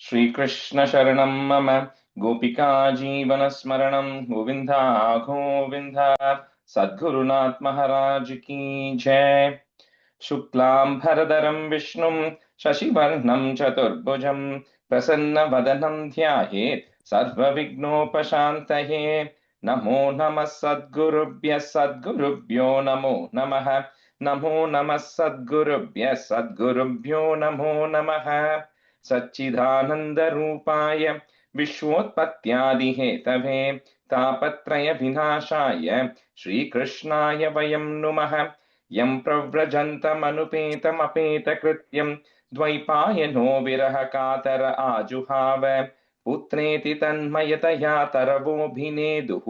श्रीकृष्ण शरणं मम गोपिका जीवनस्मरणं गोविन्दा गोविन्दा सद्गुरुनाथ महाराज की जय। शुक्लां भरधरं विष्णुं शशिवर्णं चतुर्भुजं प्रसन्नवदनं ध्यायेत् सर्वविघ्नोपशान्तये। नमो नमः सद्गुरुभ्यो नमो नमः। नमो नमः सद्गुरुभ्यो नमो नमः। सच्चिदानन्दरूपाय विश्वोत्पत्त्यादिहेतवे तापत्रय विनाशाय श्रीकृष्णाय वयं नुमः। यं प्रव्रजन्तमनुपेतमपेतकृत्यं द्वैपायनो विरह कातर आजुहाव पुत्रेति तन्मयतया तरवोऽभिनेदुः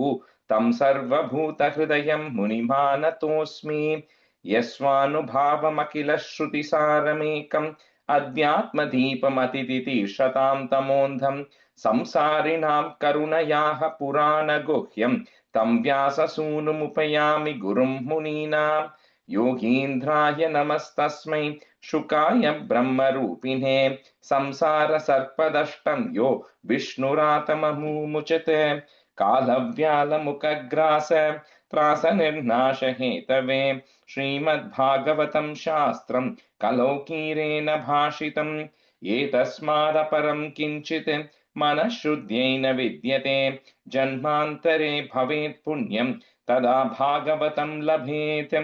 तं सर्वभूतहृदयं मुनिमानतोऽस्मि। यस्वानुभावमखिल श्रुतिसारमेकम् अध्यात्मदीपमतितितीर्षतां तमोऽन्धं संसारिणां करुणयाः पुराणगुह्यं तं व्याससूनुमुपयामि गुरुं मुनीनां। योगीन्द्राय नमस्तस्मै शुकाय ब्रह्मरूपिणे संसारसर्पदष्टं यो विष्णुरातममुमुचते कालव्यालमुखग्रास त्रासनिर्नाशहेतवे श्रीमद्भागवतं शास्त्रं कलौकीरेण भाषितम् एतस्मादपरं किञ्चित् मनःशुद्ध्यै न विद्यते जन्मान्तरे भवेत् पुण्यं तदा भागवतं लभेत्।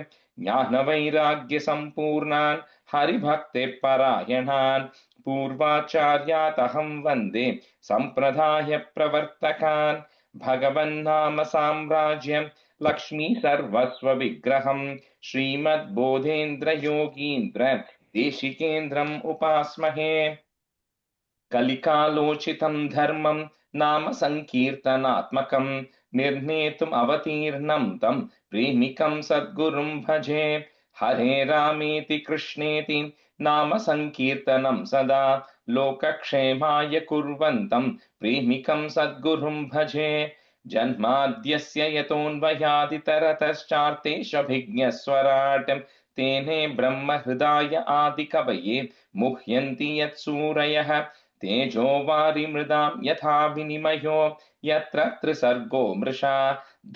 ज्ञानवैराग्यसम्पूर्णान् हरिभक्तिपरायणान् पूर्वाचार्यातहं वन्दे सम्प्रदायप्रवर्तकान्। भगवन्नाम साम्राज्यं लक्ष्मी सर्वस्वविग्रहं श्रीमद्बोधेन्द्रयोगीन्द्र देशिकेन्द्रम् उपास्महे। कलिकालोचितं धर्मं नाम संकीर्तनात्मकं निर्णेतुम् अवतीर्णं तं प्रेमिकं सद्गुरुं भजे। हरे रामेति कृष्णेति नाम संकीर्तनं सदा लोकक्षेमाय कुर्वन्तं प्रेमिकं सद्गुरुं भजे। जन्माद्यस्य यतोऽन्वयादितरतश्चार्तेष्वभिज्ञस्वराट् तेने ब्रह्महृदाय आदिकवये मुह्यन्ति यत्सूरयः तेजो वारिमृदां यथा विनिमयो यत्र त्रिसर्गो मृषा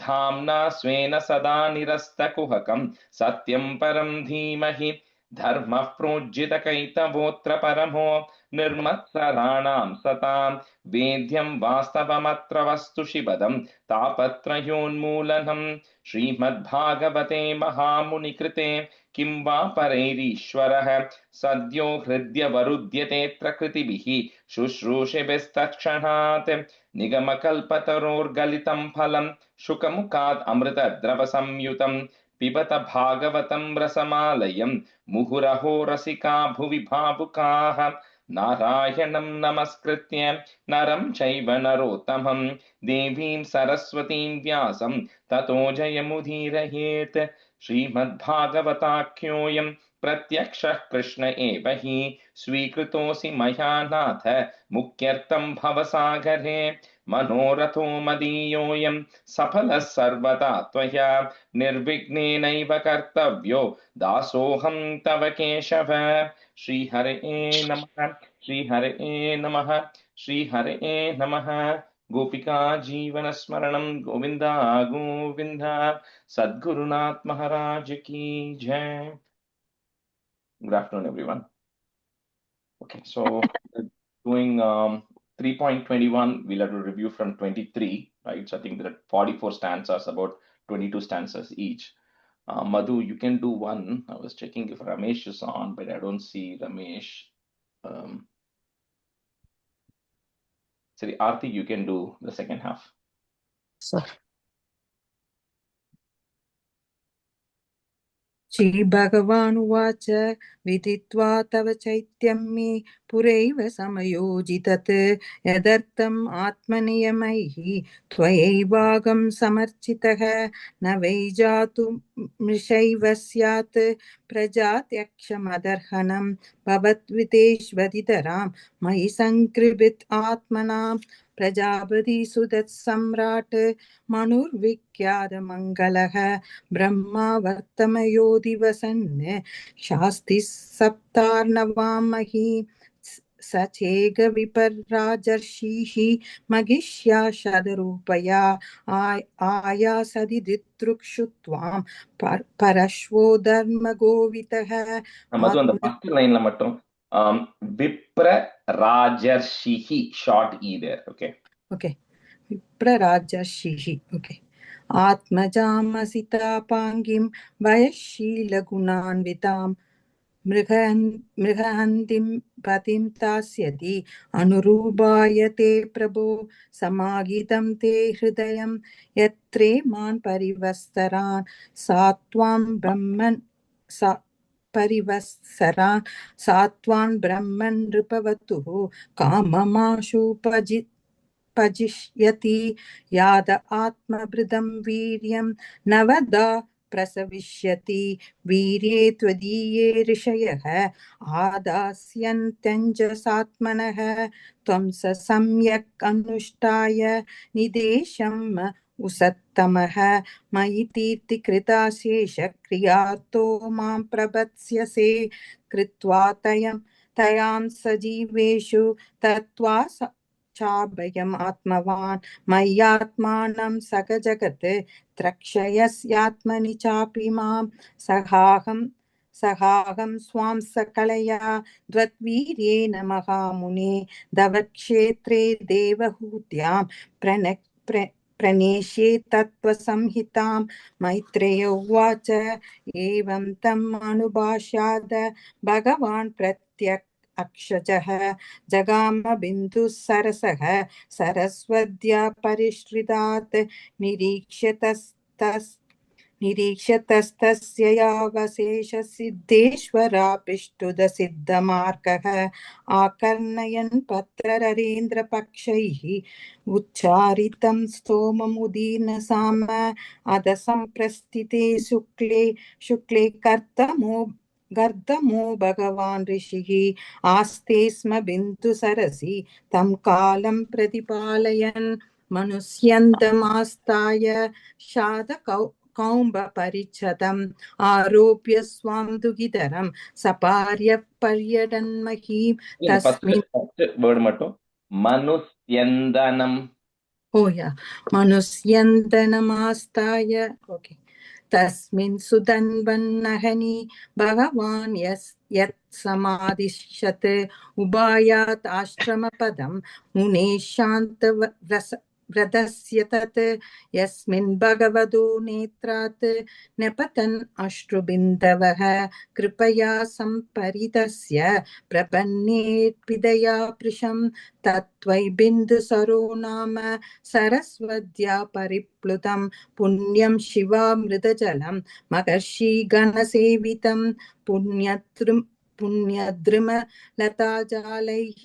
धाम्ना स्वेन सदा निरस्तकुहकं सत्यं परं धीमहि। धर्मः प्रोज्झितकैतवोऽत्र परमो निर्मत्सराणां सतां वेद्यं वास्तवमत्र वस्तु शिवदं तापत्रयोन्मूलनं। श्रीमद्भागवते महामुनिकृते किं वा परैरीश्वरः सद्यो हृद्यवरुध्यतेऽत्र कृतिभिः शुश्रूषिभिस्तत्क्षणात्। निगमकल्पतरोर्गलितं फलं शुकमुखात् अमृतद्रवसंयुतं पिबत भागवतं रसमालयं मुहुरहो रसिका भुवि भावुकाः। नारायणं नमस्कृत्य नरं चैव नरोत्तमं देवीं सरस्वतीं व्यासं ततो जयमुदीरयेत्। श्रीमद्भागवताख्योऽयं प्रत्यक्षः कृष्ण एव हि स्वीकृतोऽसि मया नाथ मुक्त्यर्थं भवसागरे। मनोरथो मदीयोऽयं सफलः सर्वदा त्वया निर्विघ्नेनैव कर्तव्यो दासोऽहं तव केशव। श्रीहरे नमः श्रीहरे नमः श्रीहरे नमः। गोपिका जीवनस्मरणं गोविन्दा गोविन्दा सद्गुरुनाथ महाराज की जय। Good afternoon, everyone. Okay, so doing 3.21, we'll have to review from 23, right? So I think there are 44 stanzas, about 22 stanzas each. Madhu, you can do one. I was checking if Ramesh is on, but I don't see Ramesh. Sorry, Aarti, you can do the second half. Sir. श्रीभगवानुवाच विदित्वा तव चैत्यं मे पुरैव समयोजितत् यदर्थम् आत्मनियमैः त्वयैवागं समर्चितः न वै जातु मृषैव स्यात् प्रजात्यक्षमदर्हणं भवद्वितेष्वदितरां मयि सङ्कृभित् आत्मनां प्रजापतिसुतत्सम्राट् मनुर्विख्यातमङ्गलः ब्रह्मा वर्तमयो दिवसन् शास्ति सप्तार्णवामहि सचेग विपर्राजर्षिः महिष्या शतरूपया आयासदि दितृक्षु त्वां परश्वो धर्मगोवितः மது அந்த ஃபர்ஸ்ட் லைன்ல மட்டும் விப்ர ராஜர்ஷிஹி short E there. Okay okay. விப்ர ராஜர்ஷிஹி. ஓகே. ஆத்மஜாமசிதாபாங்கிம் வயஷீலகுணான்விதாம் மிருகஹந்திம் பதிம் தாஸ்யதி அனுரூபாய தே பிரபோ சமாகிதம் தே ஹிருதயம் யத்ரே மான் பரிவஸ்தரான் சாத்வாம் பிரம்மன் பரிவஸ்தரான் சாத்வான் பிரம்மன் ரிபவத்துः காமமாஷு பஜிஷ்யதி யாத ஆத்மபிருதம் வீரியம் நவதா प्रसविष्यति वीर्ये त्वदीये ऋषयः आदास्यन्त्यञ्जसात्मनः त्वं स सम्यक् अनुष्ठाय निदेशम् उसत्तमः मयि तीर्तिकृताशेषक्रियातो मां प्रबत्स्यसे कृत्वा तयां सजीवेषु तत्त्वा चाभयम् आत्मवान् मय्यात्मानं सगजगत् त्रक्षयस्यात्मनि चापि मां सहाहं स्वां सकलया द्वद्वीर्येण महामुने दवक्षेत्रे देवहूत्यां प्रणेष्ये तत्त्वसंहितां मैत्रेय उवाच एवं तम् अनुभाष्याद भगवान् प्रत्यक् अक्षजः जगाम बिन्दुः सरसः सरस्वत्या परिश्रितात् निरीक्ष्यतस्तस्य यावशेषसिद्धेश्वरापिष्टुदसिद्धमार्गः आकर्णयन् पत्रररेन्द्रपक्षैः उच्चारितं स्तोममुदीर्णसाम अधसंप्रस्थिते शुक्ले गर्दमो भगवान् ऋषिः आस्ते स्म बिन्दुसरसि तं कालं प्रतिपालयन् मनुष्यन्तमास्ताय शातकौम्बपरिच्छदम् आरोप्य स्वां दुहितरं सपार्य पर्यटन्महीं तस्मिन् வேர்ட் மட்டும் மனுஸ்யந்தனம். मनुष्यन्तनमास्ताय. ओके. तस्मिन् सुधन्वन्नहनि भगवान् यत् समादिशत् उभायात् आश्रमपदं मुने शान्तव्रतस्य तत् यस्मिन् भगवतो नेत्रात् nepatan अश्रुबिन्दवः कृपया सम्परितस्य प्रपन्नेऽर्पिदया पृशं तत्त्वै बिन्दुसरो नाम सरस्वत्या परिप्लुतं पुण्यं शिवामृतजलं महर्षिगणसेवितं पुण्यद्रुमलताजालैः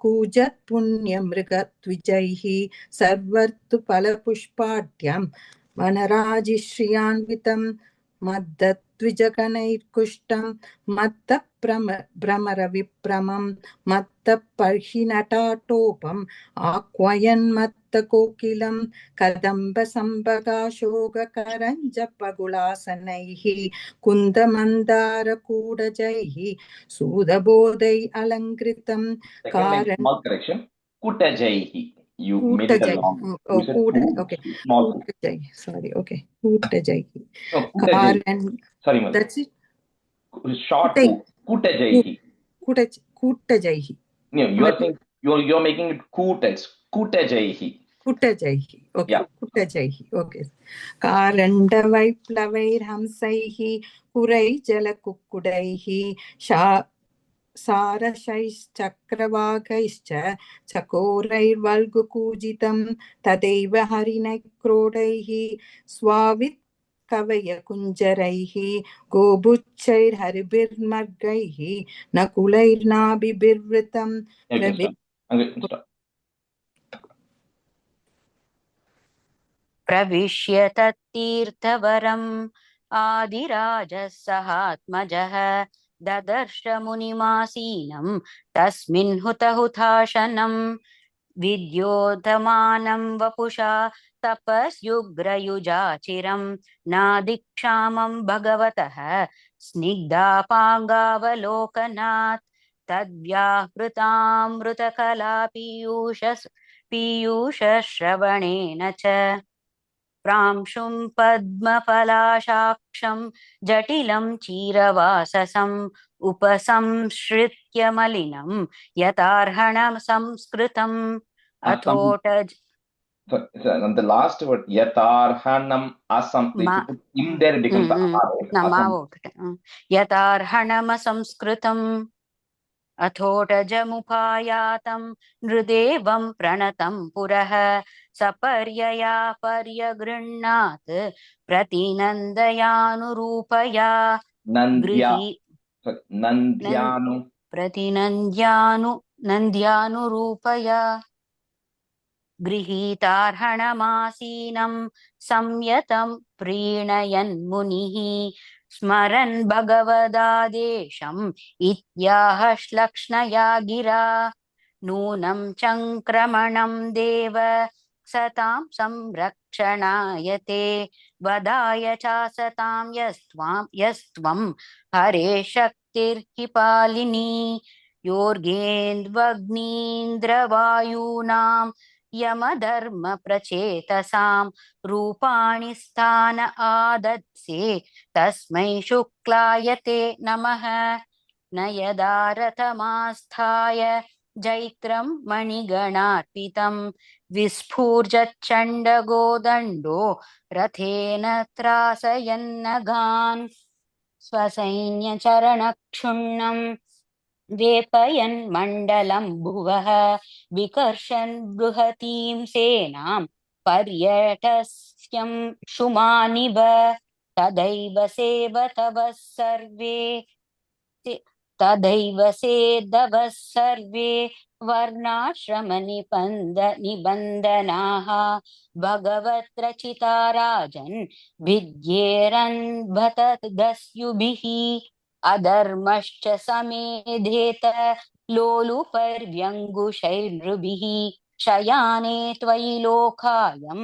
कूजत् पुण्यमृगद्विजैः सर्वर्तुफलपुष्पाढ्यं वनराजिश्रियान्वितं मद्दद्विजगणैर्कुष्टं मत्तभ्रमरविभ्रमं मत्तपर्हिनटाटोपम् आह्वयन्मत्तकोकिलं कदम्बसम्भगाशोककरञ्जपगुलासनैः कुन्दमन्दारकूटजैः सूदबोधै अलङ्कृतं कुटजैहि. You made it long. Kutajai. Sorry. Okay. Kutajai. No, Kutajai. Sorry, Madhu. That's it. Short Kutajai. Kutajai. No, you are saying you're making it Kutaj. Kutajai. Kutajai. Okay. Yeah. Kutajai. Okay. Karandavaiplavairhamsaiः kuraijalakukudaiः सारशैश्चक्रवाकैश्च चकोरैर्वल्गुकूजितं तदैव हरिणैक्रोडैः स्वावित् कवयकुञ्जरैः गोभुच्छैर्हरिभिर्मर्गैः नकुलैर्नाभिभिर्वृतं प्रविश्य तत्तीर्थवरम् आदिराजः सहात्मजः ददर्श मुनिमासीनं तस्मिन् हुतहुताशनं विद्योतमानं वपुषा तपस्युग्रयुजाचिरं नादिक्षामं भगवतः स्निग्धापाङ्गावलोकनात् तद्व्याहृतामृतकला पीयूषश्रवणेन च प्रांशुं पद्मपलाशाक्षं जटिलं चीरवाससम् उपसंश्रित्य मलिनं यतार्हणं संस्कृतम् अथोट So, and the last word, yatarhanam asam. If you put im there, it becomes asam. यतार्हणमसंस्कृतम् अथोटजमुपायातं नृदेवं प्रणतं पुरः सपर्यया पर्यगृह्णात् प्रतिनन्दयानुरूपया नन्द्यानुरूपया गृहीतार्हणमासीनं संयतं प्रीणयन् मुनिः स्मरन् भगवदादेशम् इत्याह श्लक्ष्णया गिरा नूनं चङ्क्रमणं देव सतां संरक्षणाय ते वदाय चासतां यस्त्वं हरे शक्तिर्हि पालिनी योर्गेन्द्वग्नीन्द्रवायूनां यमधर्म प्रचेतसां रूपाणि स्थान आदत्से तस्मै शुक्लाय ते नमः न यदा रथमास्थाय जैत्रं मणिगणार्पितं विस्फूर्जच्चण्डगोदण्डो रथेन त्रासयन्नगान् स्वसैन्यचरणक्षुण्णम् वेपयन् मण्डलं भुवः विकर्षन् बृहतीं सेनां पर्यटस्यं शुमानिव तदैव सेदवः सर्वे वर्णाश्रमनिबन्धनाः भगवत्रचिता राजन् भिद्येरन् भतदस्युभिः अधर्मश्च समेधेत लोलुपर्व्यङ्गुशैर्नृभिः शयाने त्वयि लोकायं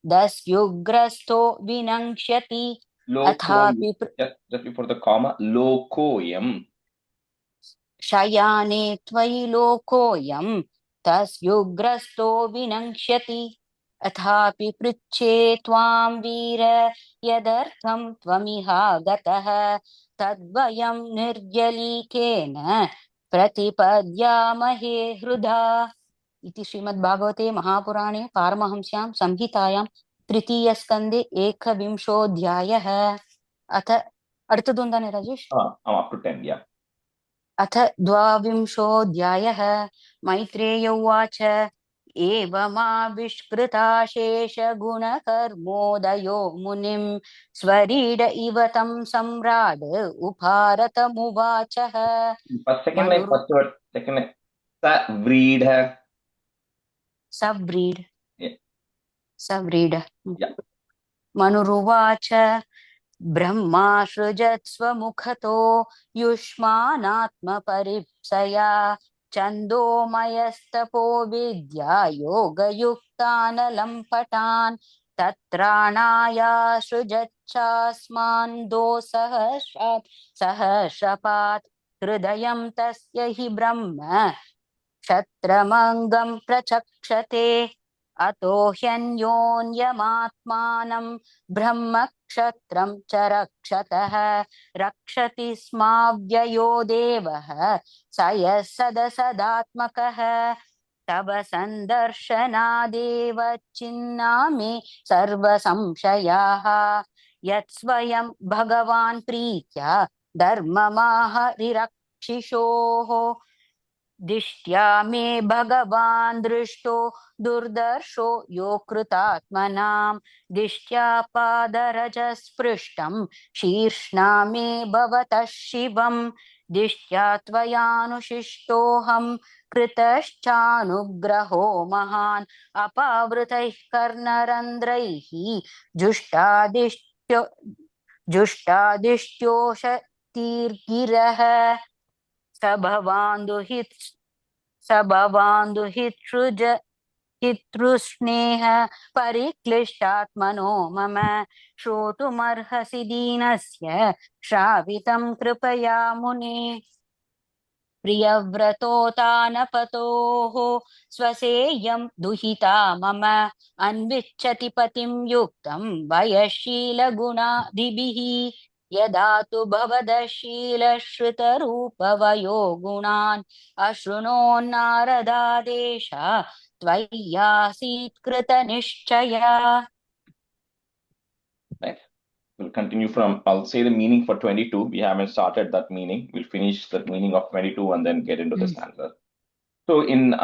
दस्युग्रस्तो विनङ्क्ष्यति अथापि just before the comma, lokoyam. शयाने त्वयि लोकोऽयं तस्युग्रस्तो विनङ्क्ष्यति अथापि पृच्छे त्वां वीर यदर्थं त्वमिहागतः तद्वयं निर्जलीकेन प्रतिपद्यामहे हृदा इति श्रीमद्भागवते महापुराणे पारमहंस्यां संहितायां तृतीयस्कन्धे 21 अथ अर्थद्वन्द्वानि राजेश up to 10, yeah. अथ 22 मैत्रेय उवाच एवमाविष्कृताशेषगुणकर्मोदयो मुनिं स्वरीड इव तं सम्राड उपारतमुवाचः First, second line, first word, second line. सव्रीड Yeah. मनुरुवाच ब्रह्मासृजत्स्वमुखतो युष्मानात्मपरिप्सया छन्दोमयस्तपो विद्या योगयुक्तानलम्पटान् तत्राणायासृजच्छास्मान् सहस्रपात् हृदयं तस्य हि ब्रह्म क्षत्रमङ्गं प्रचक्षते अतो ह्यन्योन्यमात्मानं ब्रह्मक्षत्रं च रक्षतः रक्षति स्माव्ययो देवः स यः सदसदात्मकः तव सन्दर्शनादेव छिन्नामे सर्वसंशयाः यत्स्वयं भगवान् प्रीत्या धर्ममाहरिरक्षिषोः दिष्ट्या मे भगवान् दृष्टो दुर्दर्शो यो कृतात्मनां दिष्ट्या पादरजस्पृष्टं शीर्ष्णा मे भवतः शिवं दिष्ट्या त्वयानुशिष्टोऽहं कृतश्चानुग्रहो महान् अपावृतैः कर्णरन्ध्रैः जुष्टादिष्ट्योषतीर्गिरः हितृस्नेह परिक्लिष्टात्मनो मम श्रोतुमर्हसि दीनस्य श्रावितं कृपया मुने प्रियव्रतोतानपतोः स्वसेयं दुहिता मम अन्विच्छति पतिं युक्तं वयशीलगुणादिभिः यदा तु भवदशीलश्रुतरूपवयो गुणान् अशृणोन्नारदादेश त्वय्यासीत् कृतनिश्चया. Right. We'll continue from, I'll say the meaning for 22. We haven't started that meaning. We'll finish the meaning of 22 and then get into the stanza. So in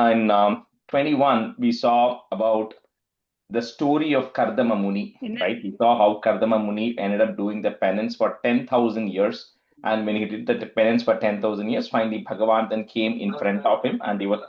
21, we saw about the story of Kardama Muni, right? We saw how Kardama Muni ended up doing the penance for 10,000 years. And when he did the penance for 10,000 years, finally Bhagavan then came in front of him and he was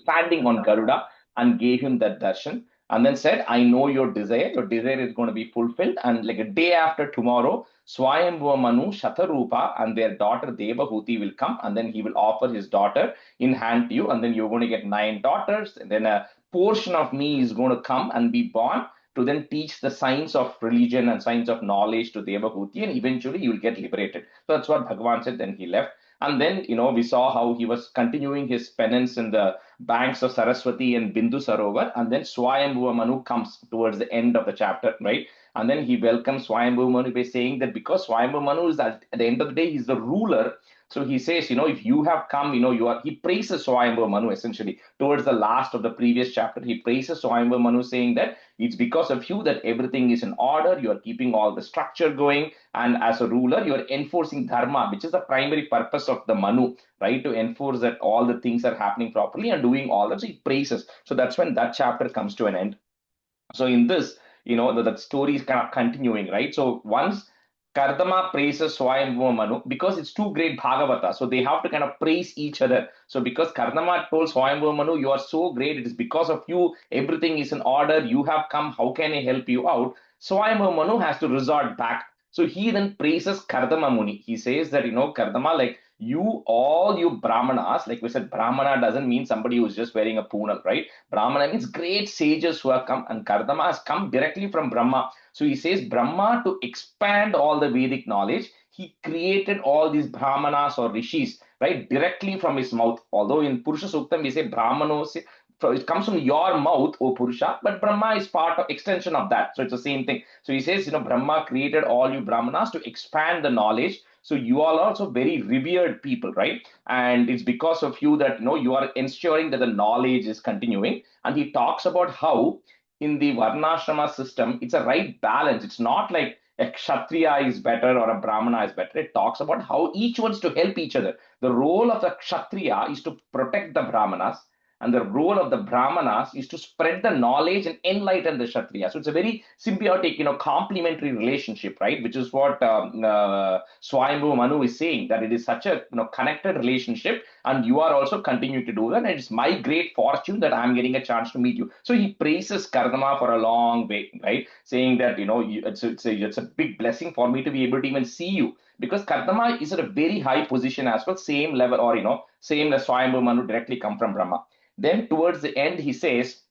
standing on Garuda and gave him that darshan and then said, I know your desire is going to be fulfilled. And like a day after tomorrow, Swayambhuva Manu, Shatarupa, and their daughter Devahuti will come, and then he will offer his daughter in hand to you, and then you're going to get 9 daughters, and then a portion of me is going to come and be born to then teach the science of religion and science of knowledge to Devahuti, and eventually you will get liberated. So that's what Bhagavan said. Then he left. And then, we saw how he was continuing his penance in the banks of Saraswati and Bindu Sarovar. And then Swayambhuva Manu comes towards the end of the chapter, right? And then he welcomes Swayambhuva Manu by saying that because Swayambhuva Manu is at the end of the day, he's the ruler. So he says, if you have come, he praises Swayambhuva Manu essentially towards the last of the previous chapter. He praises Swayambhuva Manu saying that it's because of you that everything is in order. You are keeping all the structure going. And as a ruler, you are enforcing dharma, which is the primary purpose of the Manu, right? To enforce that all the things are happening properly and doing all that. So he praises. So that's when that chapter comes to an end. So in this, the story is kind of continuing, right? So once Kardama praises Swayambhuva Manu because it's two great Bhagavata. So they have to kind of praise each other. So because Kardama told Swayambhuva Manu, you are so great, it is because of you, everything is in order, you have come, how can I help you out? Swayambhuva Manu has to resort back. So he then praises Kardama Muni. He says that, Kardama, like all you Brahmanas, like we said, Brahmana doesn't mean somebody who's just wearing a punal, right? Brahmana means great sages who have come, and Kardama has come directly from Brahma. So he says Brahma, to expand all the Vedic knowledge, he created all these Brahmanas or rishis, right, directly from his mouth. Although in Purusha Suktam we say Brahmanos, it comes from your mouth, O Purusha, but Brahma is part of extension of that. So it's the same thing. So he says, Brahma created all you Brahmanas to expand the knowledge. So you all are also very revered people, right? And it's because of you that, you are ensuring that the knowledge is continuing. And he talks about how in the Varnashrama system, it's a right balance. It's not like a Kshatriya is better or a Brahmana is better. It talks about how each one's to help each other. The role of the Kshatriya is to protect the Brahmanas, and the role of the Brahmanas is to spread the knowledge and enlighten the Kshatriya. So it's a very symbiotic, complementary relationship, right? Which is what Swayambhuva Manu is saying, that it is such a connected relationship, and you are also continuing to do that. And it's my great fortune that I'm getting a chance to meet you. So he praises Kardama for a long way, right? Saying that, it's a big blessing for me to be able to even see you. Because Kardama is at a very high position as well, same level, or same as Swayambhuva Manu directly come from Brahma. Then towards the end, he says,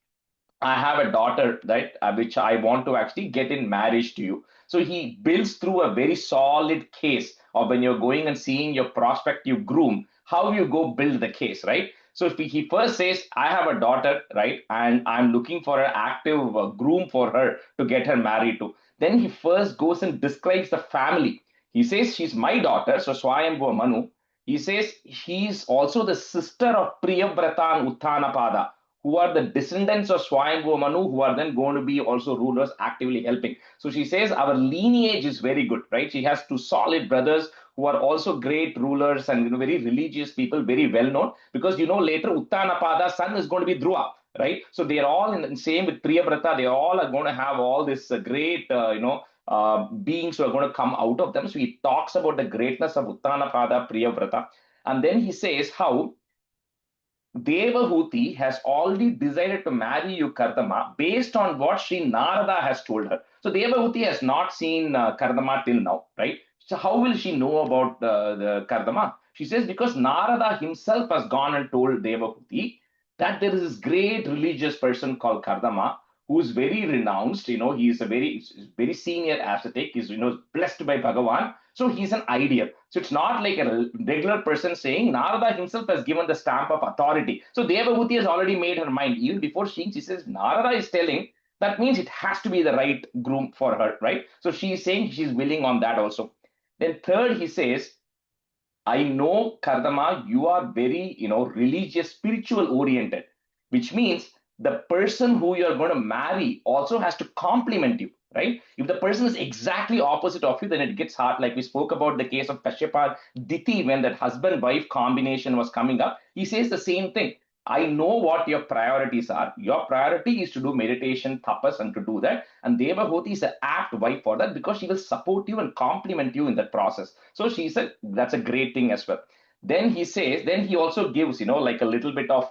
I have a daughter, right, which I want to actually get in marriage to you. So he builds through a very solid case of when you're going and seeing your prospective groom, how you go build the case, right? So if he first says, I have a daughter, right, and I'm looking for an active groom for her to get her married to. Then he first goes and describes the family. He says, she's my daughter, so Swayambhuva Manu. He says she's also the sister of Priyavrata and Uttanapada, who are the descendants of Swayambhuva Manu, who are then going to be also rulers actively helping. So she says our lineage is very good, right? She has 2 solid brothers who are also great rulers and very religious people, very well known. Because later Uttanapada's son is going to be Dhruva, right? So they are all in the same with Priyavrata. They all are going to have all this great, beings who are going to come out of them. So he talks about the greatness of Uttanapada, Priyavrata. And then he says how Devahuti has already decided to marry you, Kardama, based on what Sri Narada has told her. So Devahuti has not seen Kardama till now, right? So how will she know about the Kardama? She says because Narada himself has gone and told Devahuti that there is this great religious person called Kardama who is very renounced. He is a very senior ascetic. He's blessed by Bhagavan. So he's an ideal. So it's not like a regular person saying. Narada himself has given the stamp of authority. So Devahuti has already made her mind. Even before she says, Narada is telling, that means it has to be the right groom for her, right? So she's saying she's willing on that also. Then third, he says, I know, Kardama, you are very, religious, spiritual oriented, which means the person who you're going to marry also has to complement you, right? If the person is exactly opposite of you, then it gets hard. Like we spoke about the case of Kashyapa Diti, when that husband-wife combination was coming up, he says the same thing. I know what your priorities are. Your priority is to do meditation, tapas, and to do that. And Devahuti is an apt wife for that because she will support you and complement you in that process. So she said that's a great thing as well. Then he says, then he also gives, like a little bit of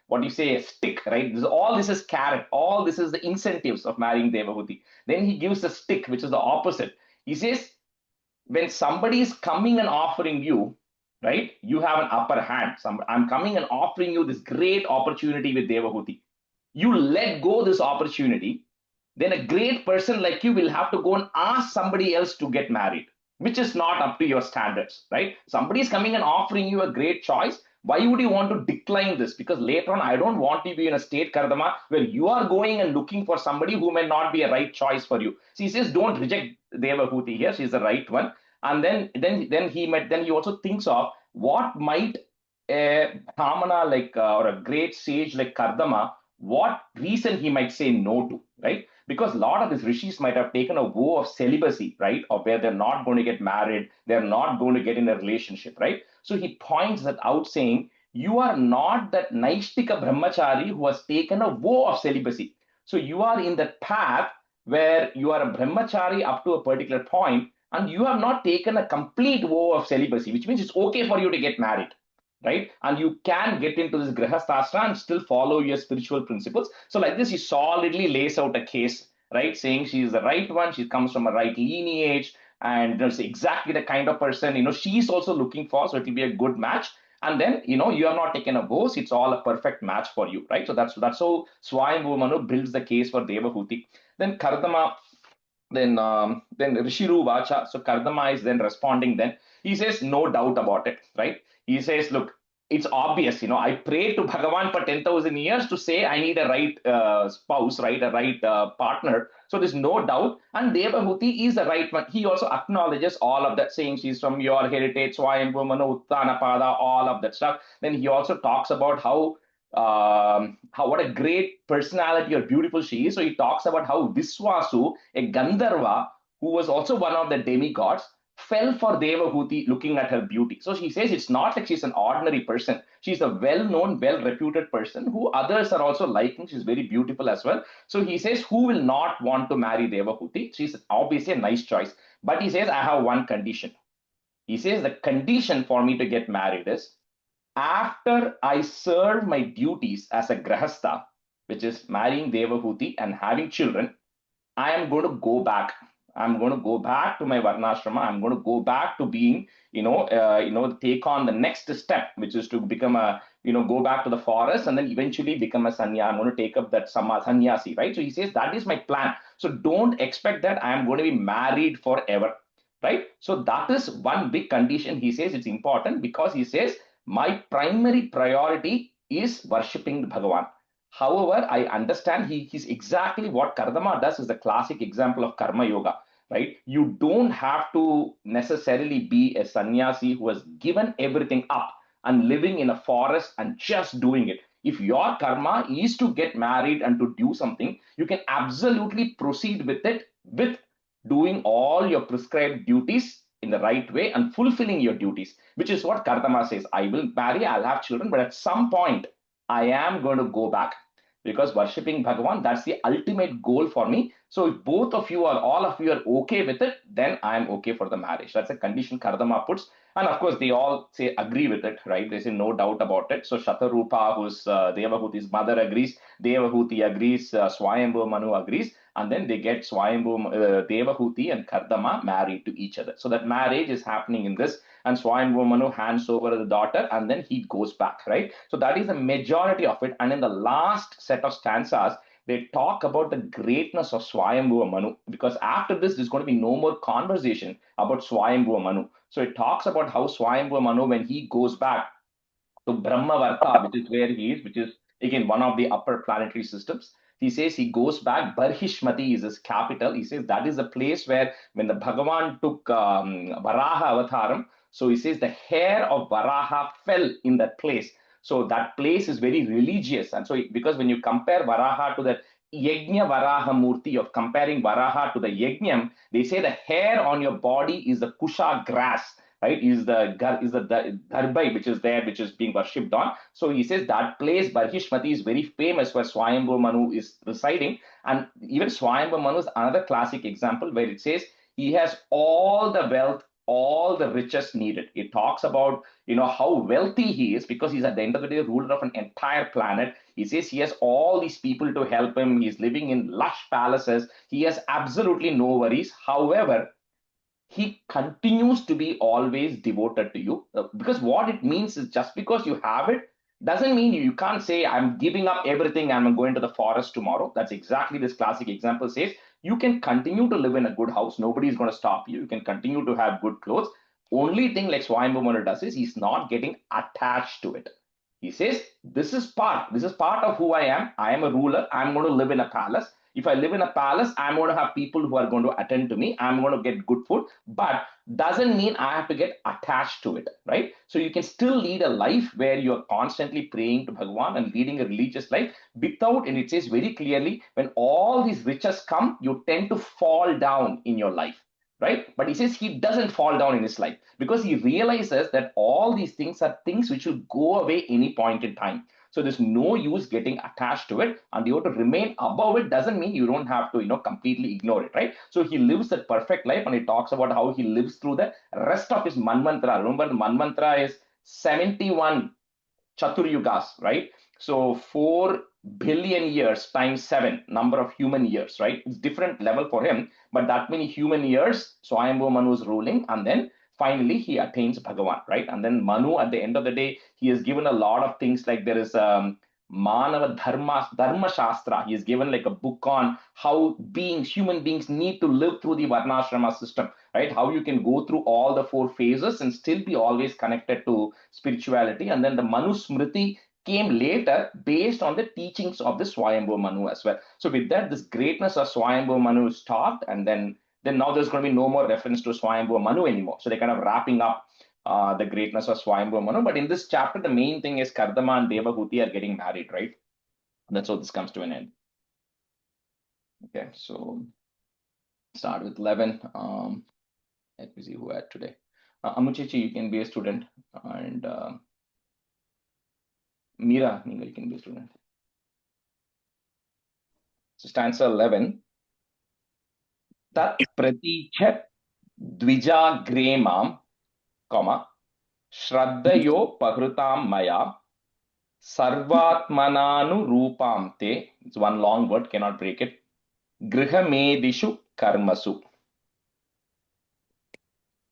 what you say, a stick, right? All this is carrot. All this is the incentives of marrying Devahuti. Then he gives a stick, which is the opposite. He says, when somebody is coming and offering you, right, you have an upper hand. I'm coming and offering you this great opportunity with Devahuti. You let go this opportunity, then a great person like you will have to go and ask somebody else to get married, which is not up to your standards, right? Somebody is coming and offering you a great choice. Why would you want to decline this? Because later on, I don't want to be in a state, Kardama, where you are going and looking for somebody who may not be a right choice for you. So he says, don't reject Devahuti here. She's the right one. And then he also thinks of what might a Brahmana or a great sage like Kardama, what reason he might say no to, right? Because a lot of these rishis might have taken a vow of celibacy, right? Or where they're not going to get married, they're not going to get in a relationship, right? So he points that out saying, you are not that Naishtika Brahmachari who has taken a vow of celibacy. So you are in that path where you are a Brahmachari up to a particular point, and you have not taken a complete vow of celibacy, which means it's okay for you to get married, right? And you can get into this grihasthastra and still follow your spiritual principles. So like this, he solidly lays out a case, right? Saying she is the right one, she comes from a right lineage, and it's exactly the kind of person, she's also looking for, so it will be a good match. And then, you have not taken a vow, it's all a perfect match for you, right? So that's how Swayambhu Manu builds the case for Devahuti. Then Kardama, then Rishiru Vacha, so Kardama is then responding, then he says, no doubt about it, right? He says, look, it's obvious, I prayed to Bhagavan for 10,000 years to say I need a right spouse, right? A right partner. So there's no doubt. And Devahuti is the right one. He also acknowledges all of that, saying she's from your heritage, Swayambhu Manu, Uttanapada, all of that stuff. Then he also talks about how what a great personality or beautiful she is. So he talks about how Viswasu, a Gandharva, who was also one of the demigods, fell for Devahuti looking at her beauty. So she says it's not like she's an ordinary person. She's a well-known, well-reputed person who others are also liking. She's very beautiful as well. So he says, who will not want to marry Devahuti? She's obviously a nice choice. But he says, I have one condition. He says the condition for me to get married is, after I serve my duties as a grahastha, which is marrying Devahuti and having children, I am going to go back. I'm going to go back to my varnashrama. I'm going to go back to being, take on the next step, which is to become go back to the forest and then eventually become a sanya. I'm going to take up that sannyasi, right? So he says that is my plan. So don't expect that I am going to be married forever, right? So that is one big condition. He says it's important because he says my primary priority is worshipping Bhagavan. However, I understand he's exactly what Kardama does is the classic example of karma yoga, right? You don't have to necessarily be a sannyasi who has given everything up and living in a forest and just doing it. If your karma is to get married and to do something, you can absolutely proceed with it with doing all your prescribed duties in the right way and fulfilling your duties, which is what Kardama says. I will marry, I'll have children, but at some point, I am going to go back because worshipping Bhagavan, that's the ultimate goal for me. So if both of you or all of you are okay with it, then I'm okay for the marriage. That's a condition Kardama puts. And of course, they all say agree with it, right? They say no doubt about it. So Shatarupa, who's Devahuti's mother, agrees. Devahuti agrees. Swayambhu Manu agrees. And then they get Devahuti and Kardama married to each other. So that marriage is happening in this. And Swayambhu Manu hands over the daughter and then he goes back, right? So that is the majority of it. And in the last set of stanzas, they talk about the greatness of Swayambhuva Manu, because after this, there's going to be no more conversation about Swayambhuva Manu. So it talks about how Swayambhuva Manu, when he goes back to Brahmavarta, which is where he is, which is again one of the upper planetary systems. He says he goes back. Barhishmati is his capital. He says that is the place where when the Bhagavan took Varaha avataram, so he says the hair of Varaha fell in that place. So that place is very religious. And so because when you compare Varaha to the Yajna Varaha Murti, of comparing Varaha to the Yajnam, they say the hair on your body is the Kusha grass, right? Is the Dharbai, which is there, which is being worshipped on. So he says that place, Barhishmati, is very famous where Swayambhuva Manu is residing. And even Swayambhuva Manu is another classic example where it says he has all the wealth, all the riches needed. It talks about, how wealthy he is, because he's at the end of the day ruler of an entire planet. He says he has all these people to help him. He's living in lush palaces. He has absolutely no worries. However, he continues to be always devoted to you, because what it means is just because you have it doesn't mean you can't say I'm giving up everything and I'm going to the forest tomorrow. That's exactly this classic example says. You can continue to live in a good house. Nobody is going to stop you. You can continue to have good clothes. Only thing like Swayambhuva Manu does is he's not getting attached to it. He says, this is part of who I am. I am a ruler. I'm going to live in a palace. If I live in a palace, I'm going to have people who are going to attend to me. I'm going to get good food, but doesn't mean I have to get attached to it, right? So you can still lead a life where you're constantly praying to Bhagavan and leading a religious life without, and it says very clearly, when all these riches come, you tend to fall down in your life, right? But he says he doesn't fall down in his life because he realizes that all these things are things which will go away any point in time. So there's no use getting attached to it, and you have to remain above it. Doesn't mean you don't have to, completely ignore it, right? So he lives that perfect life, and he talks about how he lives through the rest of his Manvantara. Remember, the Manvantara is 71 Chaturyugas, right? So 4 billion years times 7 number of human years, right? It's different level for him, but that many human years, Swayambhuva Manu is ruling, and then finally he attains Bhagavan, right? And then Manu, at the end of the day, he has given a lot of things, like there is Manava Dharma Shastra. He has given like a book on how human beings need to live through the Varnashrama system, right? How you can go through all the 4 phases and still be always connected to spirituality. And then the Manu Smriti came later based on the teachings of the Swayambhuva Manu as well. So with that, this greatness of Swayambhuva Manu is taught, and then now there's going to be no more reference to Swayambhuva Manu anymore. So they're kind of wrapping up the greatness of Swayambhuva Manu. But in this chapter, the main thing is Kardama and Devahuti are getting married, right? That's how this comes to an end. Okay, so start with 11. Let me see who I had today. Amuchichi, you can be a student, and Meera, you can be a student. So stanza 11. Tat pratichat dvijagre mam, comma, shraddhayo pahrutam maya, sarvatmananu rupam te. It's one long word, cannot break it. Grihamedishu karmasu.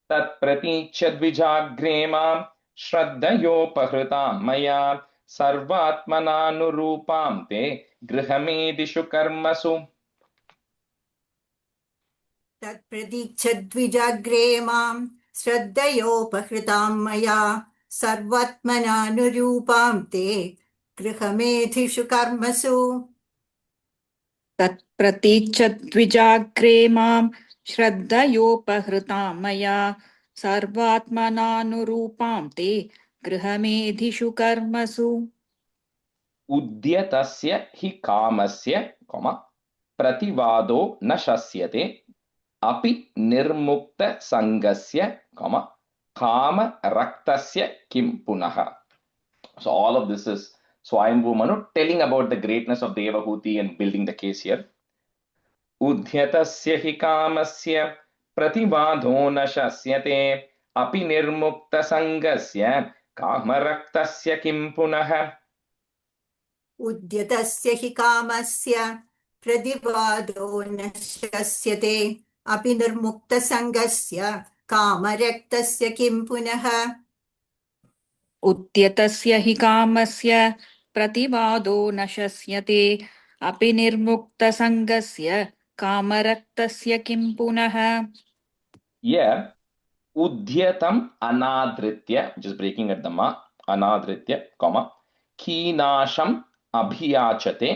Tat pratichat dvijagre mam, shraddhayo pahrutam maya, sarvatmananu rupam te, grihamedishu karmasu. Tat praticchadvijagre mam shraddhayopakhritam maya sarvatmananurupam te grihamedhishu karmasu. Tat praticchadvijagre mam shraddhayopakhritam maya sarvatmananurupam te grihamedhishu karmasu. Udyatasya hi kamasya, prativado na shasyate, api nirmukta sangasya, kama raktasya kim punaha. So all of this is Swayambhuva Manu telling about the greatness of Devahuti and building the case here. Udyatasya hi kamasya prativado na shasyate, api nirmukta sangasya, kama raktasya kim punaha. Udyatasya hi kamasya pradivado nashasyate api nirmukta sangasya kamaraktasya kim punaha. Udyatasya hi kamasya prativado nashasyate अपि निर्मुक्तसङ्गस्य कामरक्तस्य किं पुनः Here, udhyatam anadritya, which is breaking at the ma, anadritya, comma, keenasham abhiyachate,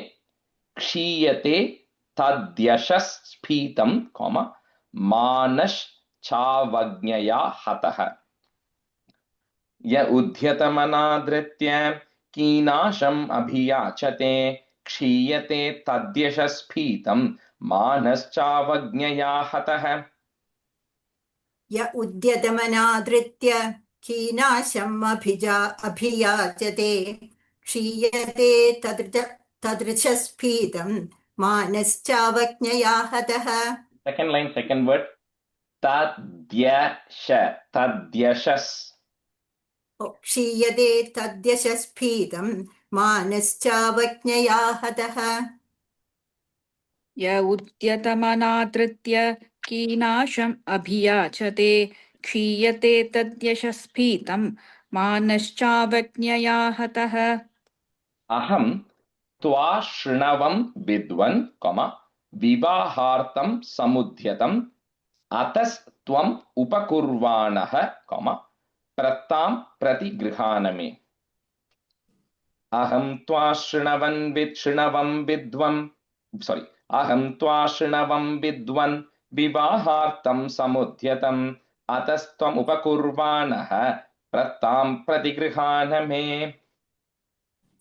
kshiyate tadyashas sphitam, comma, manash chavagnyaya hatah. य उद्यतमनादृत्य कीनाशम् अभियाचते क्षीयते तद्यशस्फीतं मानश्चावज्ञया हतः. य उद्यतमनादृत्य कीनाशम् अभियाचते क्षीयते तदृशस्फीतं मानश्चावज्ञया हतः. Second line, second word, tadyashas. क्षीयते तद्यशस्फीतं मानश्चावज्ञया हतः. य उद्यतमनादृत्य कीनाशम् अभियाचते क्षीयते तद्यशस्फीतं मानश्चावज्ञया हतः अहं त्वा शृणवं विद्वन्, विवाहार्थं समुद्यतम् अतस्त्वम् उपकुर्वाणः, प्रत्तां प्रतिगृहाण मे. अहं त्वा शृणवं विद्वन् विवाहार्थं समुद्यतम् अतस्त्वम् उपकुर्वाणः प्रत्तां प्रतिगृहाण मे.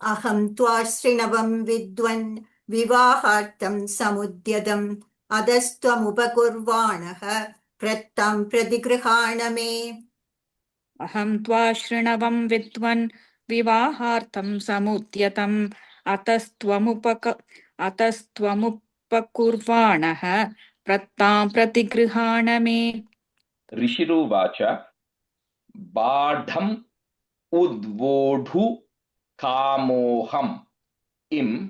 अहं त्वा शृणवं विद्वन् विवाहार्थं समुद्यतम् अतस्त्वमुपकुर्वाणः प्रत्तां प्रतिगृहाण मे. अहं त्वा शृणवं विद्वन् विवाहार्थं समुद्यतम् अतस्त्वमुपकुर्वाणः प्रत्तां प्रतिगृहाण मे. ऋषिरुवाच बाढम् उद्वोढु कामोहम् इम,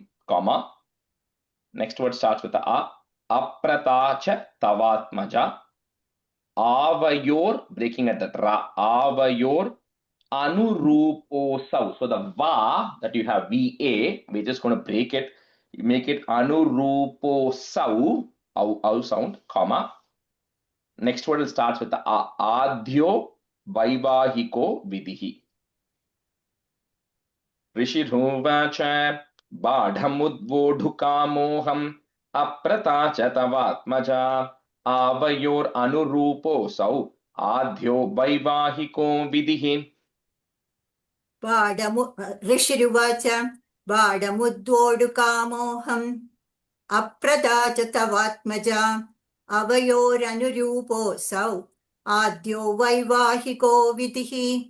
next word starts with a apratacha tavatmaja avayor, breaking at the ra, avayor anuruposau. So the va that you have, va, we're just going to break it, make it anuruposau, au sound, comma. Next word starts with the a, adhyo vaivahiko vidihi. ऋषिरुवाच बाढमुद्वोढुकामोहम् अप्रताच तवात्मजा आवयोरनुरूपोऽसौ आद्यो वैवाहिको विदिः. ऋषिरुवाच बाढमुद्वोढुकामोहम् अप्रदाच तवात्मजा अवयोरनुरूपोऽसौ आद्यो वैवाहिको विदिः.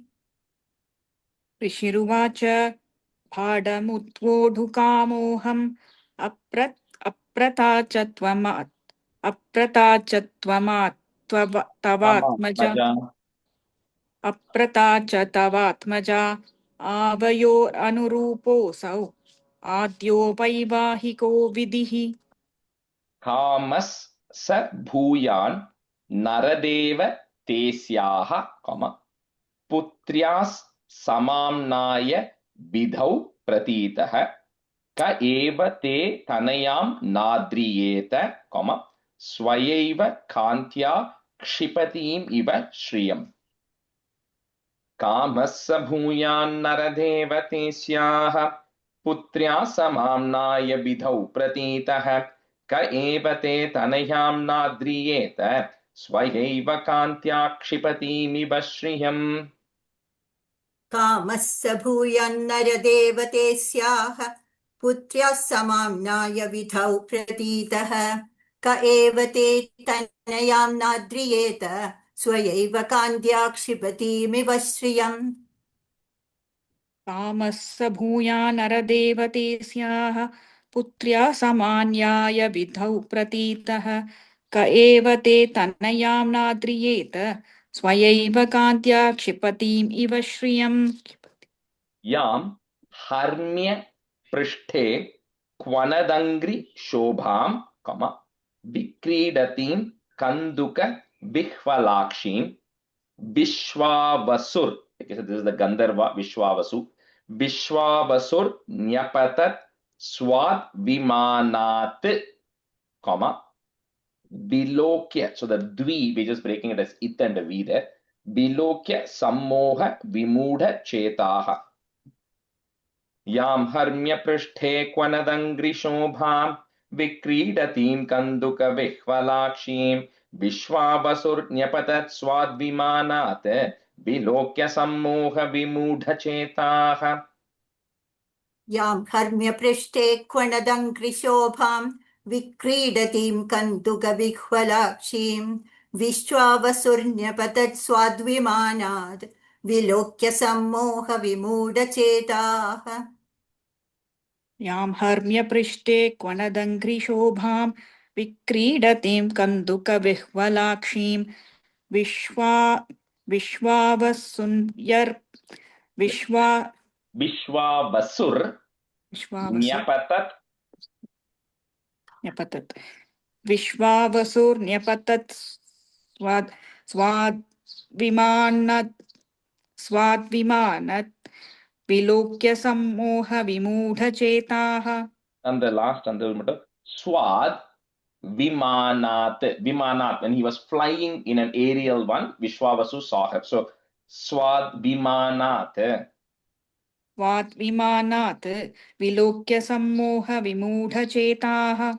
ऋषिरुवाच भाडमुद्वोढुकामोहम् अप्रताच तवात्मजा आवयोरनुरूपोऽसौ आद्यो वैवाहिको विदिः. कामस् स भूयान् नरदेव ते स्याः, पुत्र्यास् समाम्नाय विधौ प्रतीतः क एव ते तनयां नाद्रियेत, स्वयैव कान्त्या क्षिपतीम् इव श्रियम्. कामस्य भूयान्नरदेव ते स्याः पुत्र्या समाम्नाय विधौ प्रतीतः क एव ते तनयां नाद्रियेत स्वयैव कान्त्या क्षिपतीमिव श्रियम्. कामस्य भूयान्नरदेव ते स्याः पुत्र्याः समाम्नाय विधौ प्रतीतः क एव ते तनयां नाद्रियेत स्वयैव कान्त्या क्षिपतीमिव श्रियम्. कामस्य भूयान्नरदेव ते स्याः पुत्र्या समाम्नाय विधौ प्रतीतः क एव ते तनयां नाद्रियेत स्वयैव कान्त्या क्षिपतीम् इव श्रियम्. यां हर्म्य पृष्ठे क्वनदङ्घ्रि शोभां, विक्रीडतीं कन्दुक बिह्वलाक्षीं विश्वावसुर, this is the Gandharva Vishwavasu, Vishwavasur न्यपतत् Swad vimanat, comma, bilokya. So the dvi, we're just breaking it as it and a v there. Bilokya sammoha vimudha chetaha. Yam harmya prishte kvanadangrishombham vikridatim kanduka vihvalakshim vishwavasur nyapatat swad vimanat bilokya sammoha vimudha chetaha. यां हर्म्यपृष्ठे क्वणदङ्घ्रिशोभां विक्रीडतीं कन्दुकविह्वलाक्षीं विश्वावसुर्न्यपतत्स्वाद्विमानाद् विलोक्य सम्मोहविमूढचेताः यां हर्म्यपृष्ठे क्वणदङ्घ्रिशोभां विक्रीडतीं कन्दुकविह्वलाक्षीं विश्वावसुर् Vishwavasur nyapatat न्यपतत् विश्वावसुर्न्यपतत् स्वाद्विमानत् विलोक्य सम्मोहविमूढचेताः. and the last under Swad Vimanat. Vimanat, when he was flying in an aerial one, Vishwavasu saw her. So Swad Vimanat. स्वाद्विमानात् विलोक्य सम्मोहविमूढचेताः.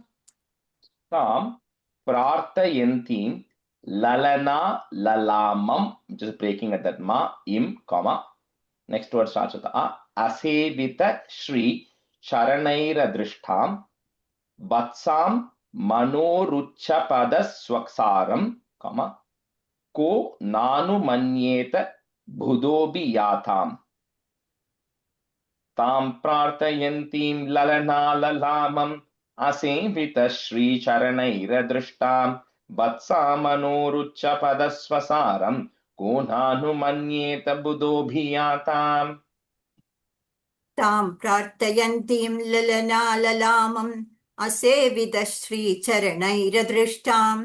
Tam Prartayantim Lalana Lalamam, just breaking at that ma, im, comma. Next word starts with a. Asevita Shri Charanaira Drishtam Vatsam Manoruchapada Swaksaram, comma. Ko Nanu Manyeta Bhudobi Yatam. Tam Prartayantim Lalana Lalamam Asevita Shri Charanaira Drishtam Vatsam Manoruchapada Swasaram Ko Nanu Manyeta Bhudobi Yatam. तां प्रार्थयन्तीं ललनाललामम् असेवितश्रीचरणैरदृष्टां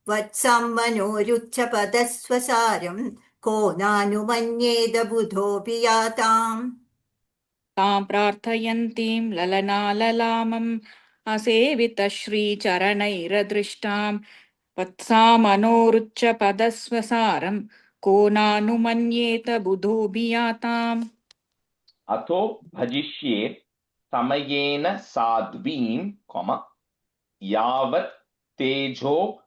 वत्सां मनोरुच्चपदस्वसारं को नानुमन्येद बुधोऽपि याताम् तां प्रार्थयन्तीं ललनाललामम् असेवितश्रीचरणैरदृष्टां वत्सामनोरुच्चपदस्वसारं को नानुमन्येत बुधोऽभियाताम्. Ato bhajishye samayena sadvim, comma, yavat tejo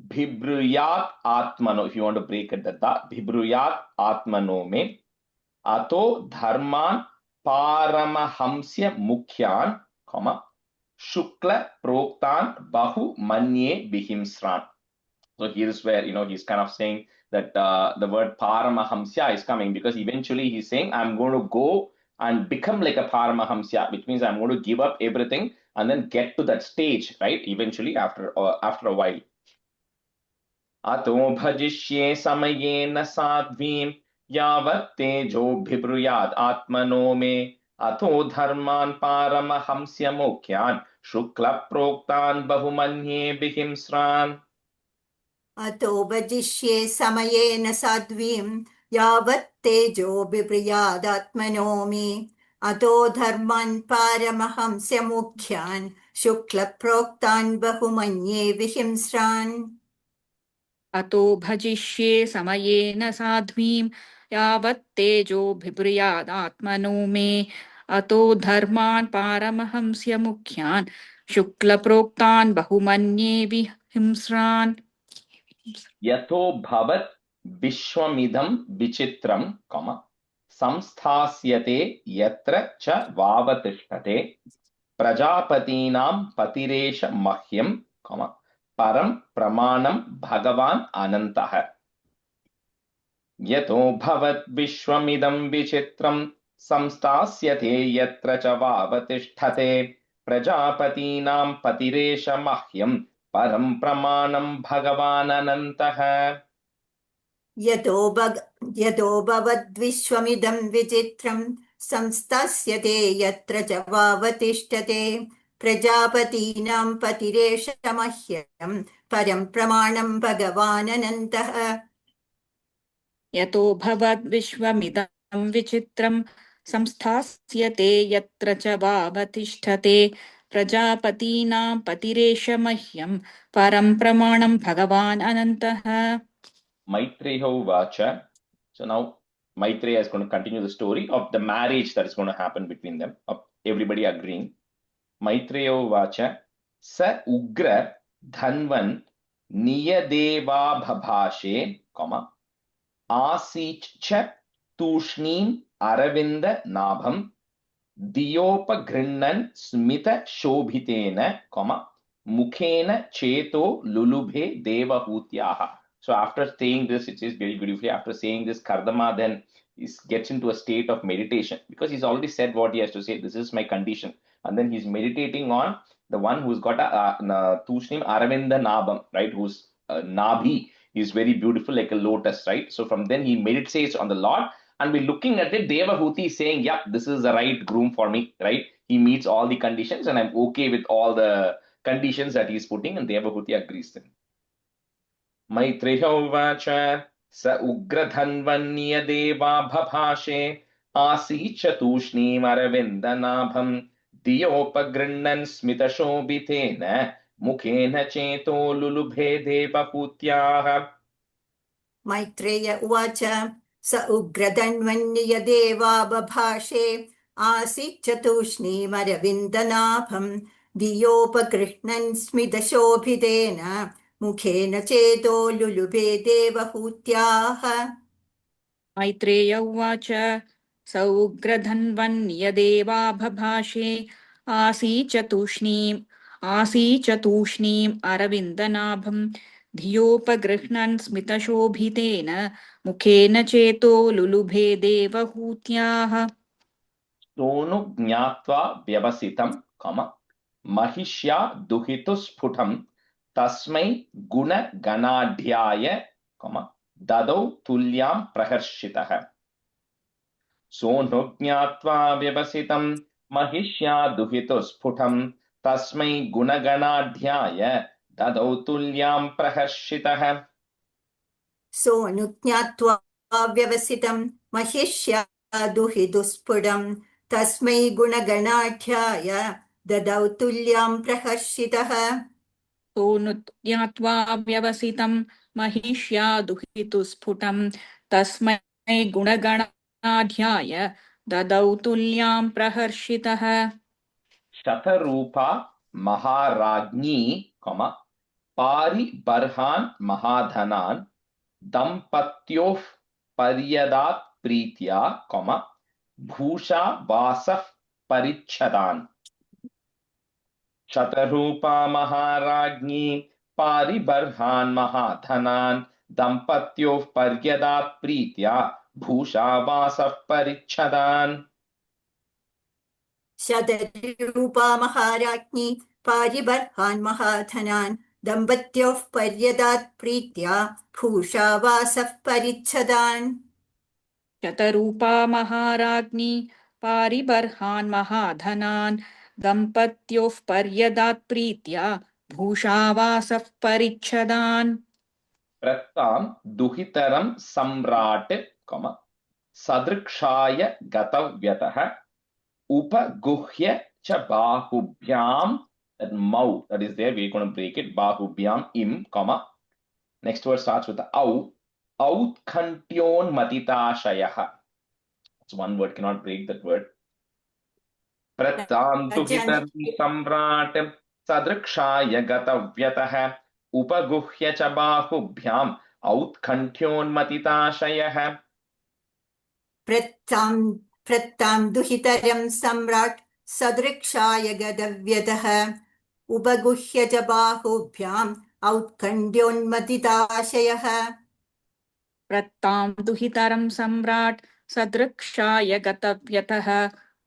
bhibruyat atmano. If you want to break it, that bhibruyat atmano me. Ato dharman paramahamsya mukhyan, comma, shukla proktan bahu manye bihimsran. So here's where, he's kind of saying that the word paramahamsya is coming, because eventually he's saying, I'm going to go and become like a paramahamsya, which means I'm going to give up everything and then get to that stage, right? Eventually, after a while. Ato bhajishye samayena sadvim yavat tejo bhibruyad atmano me ato dharman paramahamsya mukhyan shukla proktan bahumanye bihimsran. अतो भजिष्ये समयेन साध्वीं यावत् तेजो बिभ्रयादात्मनो मे अतो धर्मान् पारमहंस्य मुख्यान् शुक्लप्रोक्तान् बहुमन्ये विहिंस्रान् अतो भजिष्ये समयेन साध्वीं यावत् तेजोभिभूयादात्मनो मे अतो धर्मान् पारमहंस्य मुख्यान् शुक्लप्रोक्तान् बहुमन्ये विहिंस्रान्. Yato bhavat vishwamidam vichitram, comma, samsthasyate yatra cha vavatishtate prajapatinam patiresha mahyam, comma, param pramanam bhagavan anantah. Yato bhavat vishwamidam vichitram samsthasyate yatra cha vavatishtate prajapatinam patiresha mahyam param pramanam bhagavan anantah. यतो भवद्विश्वमिदं विचित्रं संस्थास्यते यत्र च वावतिष्ठते प्रजापतीनां पतिरेष मह्यं परं प्रमाणं भगवाननन्तः यतो भवद्विश्वमिदं विचित्रं संस्थास्यते यत्र च वावतिष्ठते प्रजापतीनां पतिरेष मह्यं परं प्रमाणं भगवान् अनन्तः. Maitreya Vacha. So now Maitreya is going to continue the story of the marriage that is going to happen between them, of everybody agreeing. Maitreya Vacha. Sa Ugra Dhanvan Niyadeva Bhabhashe, Asich Tushnim Aravinda Nabham Diyopagrinnan Smita Shobhitena, Mukhena Cheto Lulubhe Devahutyaha. So after saying this, it says very beautifully, after saying this, Kardama then gets into a state of meditation because he's already said what he has to say. This is my condition. And then he's meditating on the one who's got a Tushnim Aravinda Nabham, right? Whose Nabhi is very beautiful like a lotus, right? So from then he meditates on the Lord. And we're looking at it, Devahuti is saying, yeah, this is the right groom for me, right? He meets all the conditions and I'm okay with all the conditions that he's putting, and Devahuti agrees then. Maitreya Uvacha Sa Ugradhanvanya Deva Bhabhashe Asicha Tushnim Aravinda Nabham Diyopagrinnan Smita Shobhitena Mukhena Cheto Lulubhe Devahutyaha. Maitreya Uvacha Sa Ugradhanvanya Bhabhashe Asiccha Tushnim Aravindanabham Diyopagrinnan Smita Shobhitena Mukhena Cheto Lulubhe Devahutyaha. Maitreya Uvacha Saugrधन्वन्यदेवा बभाषे आसीच तूष्णीम् अरविन्दनाभं धियोपगृह्णन् स्मितशोभितेन मुखेन चेतो लुलुभे देवहूत्याः. Tonu Gnatva Vyavasitam, Mahishya Duhitusputam Tasmai Guna Ganadhyaya, Dadau Tulyam Praharshitaha. Sonu Gnatva Vyavasitam Mahishya Duhitusputam Tasmai Guna Ganadhyaya Dadau Tulyam Praharshitaha. Sonu Gnatva Vyavasitam Mahishya Duhitusputam Tasmai Gunaganadhyaya Dadau Tulyam Praharshitaha. Sonu ज्ञात्वा व्यवसितं महिष्या दुहितुस्फुटं तस्मै गुणगणाढ्याय ददौ तुल्यां प्रहर्षितः. Shatarupa Maharajni, Pari Barhan Mahadhanan Dampatyof Paryadat Pritya, Bhusha Vasaf Parichadan. Shatarupa Maharajni Pari Barhan Mahadhanan Dampatyof Paryadat Pritya, Bhusha Vasaf Parichadan. Shatarupa Maharajni Paribarhan Mahadhanan Dampatyof Paryadat Pritya Bhusha Vasaf Parichadan. Shatarupa महाराज्ञी पारिबर्हान् महाधनान् दम्पत्योः पर्यदात् प्रीत्या भूषावासः परिच्छदान्. Prattam Duhitaram Samrat, Sadrikshaya Gatavyataha Upaguhya cha Bahubhyam, that Mau, that is there, we're going to break it, Bahubhyam im, next word starts with the Au, Autkantyon Matitashayah. It's one word, cannot break that word. Prattam Duhitaram Samrat Sadrikshaya Gatavyataha Upaguhya cha Bahubhyam Autkantyon Matitashayah. Prattam Duhitaram Samrat Sadrikshaya Gadavyataha Upaguhya cha Bahubhyam Autkantyon Matitashayah. प्रत्तां दुहितरं सम्राट् सदृक्षाय गतव्यतः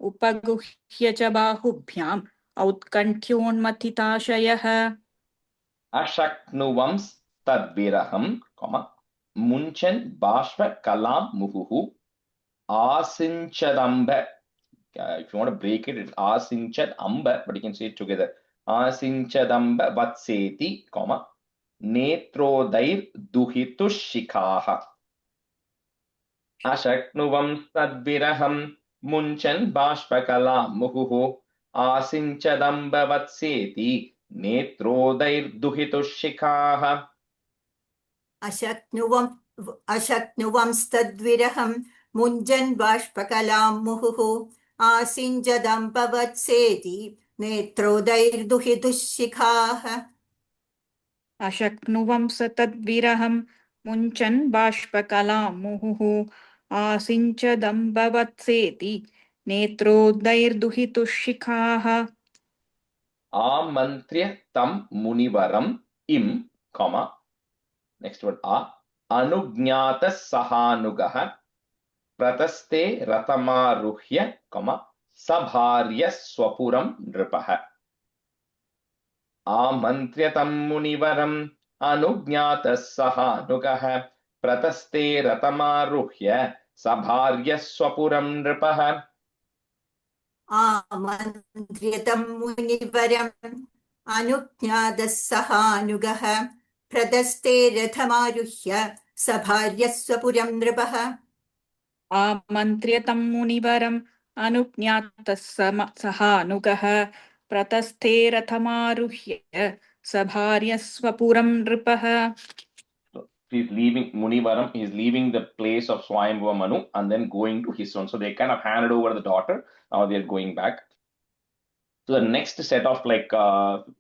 उपगुह्य च बाहुभ्याम् औत्कण्ठ्योन्मथिताशयः. Ashaknuvams Tadviraham, Munchan Bashva Kalam Muhuhu Asinchadamba. If you want to break it, it's Asinchadamba, but you can say it together. Asinchadamba Vatseti, Netrodair Duhitushikaha. Ashaknuvams Tadviraham मुञ्चन् बाष्पकलां मुहुः आसिञ्चदम्बवत्सेति नेत्रोदैर्दुहितुशिखाः अशक्नुवंस्तद्विरहं मुञ्जन् बाष्पकलां मुहुः आसिञ्जदम्बवत्सेति नेत्रोदैर्दुहितुशिखाः अशक्नुवंस तद्विरहं मुञ्चन् बाष्पकलां मुहुः आसिञ्चदम्बवत्सेति नेत्रोदैर्दुहितुशिखाः आमन्त्र्य तं मुनिवरम् इं comma next word अनुज्ञातः सहानुगः प्रतस्ते रथमारुह्य comma सभार्य स्वपुरं नृपः आमन्त्र्य तं मुनिवरम् अनुज्ञातः सहानुगः प्रतस्ते रथमारुह्य सभार्य स्वपुरं नृपः आमन्त्र्यतं मुनिवरम् अनुज्ञातः सहानुगः प्रदस्ते रथमारुह्य सभार्य स्वपुरं नृपः आमन्त्र्यतं मुनिवरम् अनुज्ञातः सहानुगः प्रतस्थे रथमारुह्य सभार्य स्वपुरं नृपः He's leaving Munivaram, he's leaving the place of Swayambhuva Manu and then going to his son. So they kind of handed over the daughter. Now they're going back. So the next set of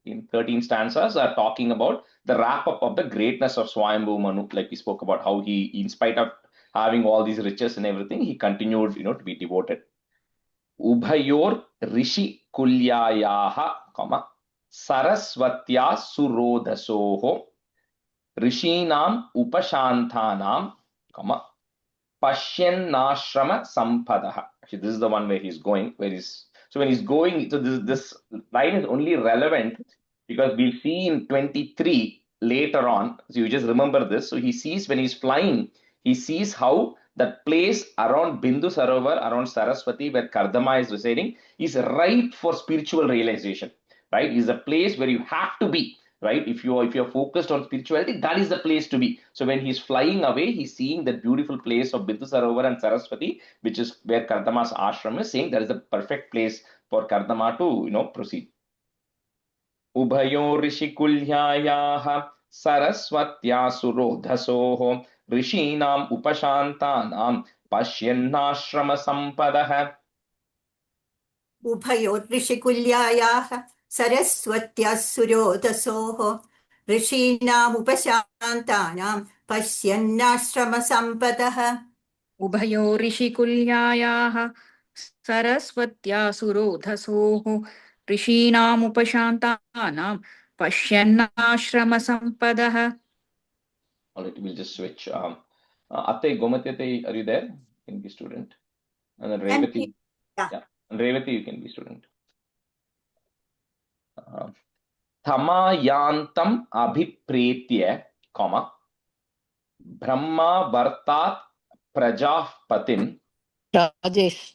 in 13 stanzas are talking about the wrap up of the greatness of Swayambhuva Manu. Like we spoke about how he, in spite of having all these riches and everything, he continued, to be devoted. Ubhayor rishi kulyayaha, sarasvatya surodhasoho ऋषीणाम उपशांतानाम pashyannashrama sampadaha. Actually, this is the one where he's going. So when he's going, so this line is only relevant because we'll see in 23 later on. So you just remember this. So he sees when he's flying, he sees how that place around Bindu Sarovar, around Saraswati, where Kardama is residing, is ripe for spiritual realization. Right? Is a place where you have to be. Right? If you're focused on spirituality, that is the place to be. So when he's flying away, he's seeing that beautiful place of Bindu Sarovar and Saraswati, which is where Kardama's ashram is, saying that is the perfect place for Kardama to proceed. Ubhayo rishikulyayaha saraswatya surodhasoho rishinam upashantanam pashyannashrama sampadah. उभयोर् ऋषिकुल्यायाः सरस्वत्याः सुरोधसोः ऋषीणामुपशान्तानां पश्यन्नाश्रमसम्पदः उभयो ऋषिकुल्यायाः सरस्वत्या सुरोधसोः ऋषीणामुपशान्तानां पश्यन्नाश्रमसम्पदः. All right, we'll just switch. Atte Gomatyate, are you there? You can be student. And then Revati. Yeah. And Revati, you can be student. Thamayantam abhipretya, Brahma vartat prajah patim. Rajesh,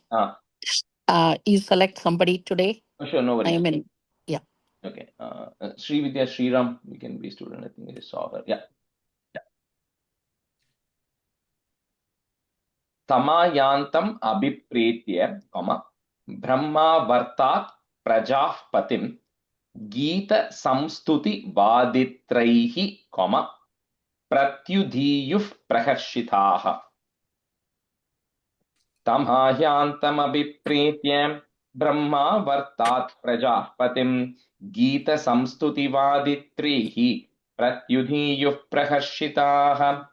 you select somebody today? Oh, sure, no worries. I mean, yeah. Okay. Sri Vidya Sriram, you can be student. I think I just saw her. Yeah. Tamayantam abhipretya, Brahma vartat prajah patim. Gita samstuti vaditraihi, pratyudhiyuf praharshitaha. Tamayantam abhipretya Brahma vartat prajapatim Gita samstuti vaditraihi pratyudhiyuf praharshitaha.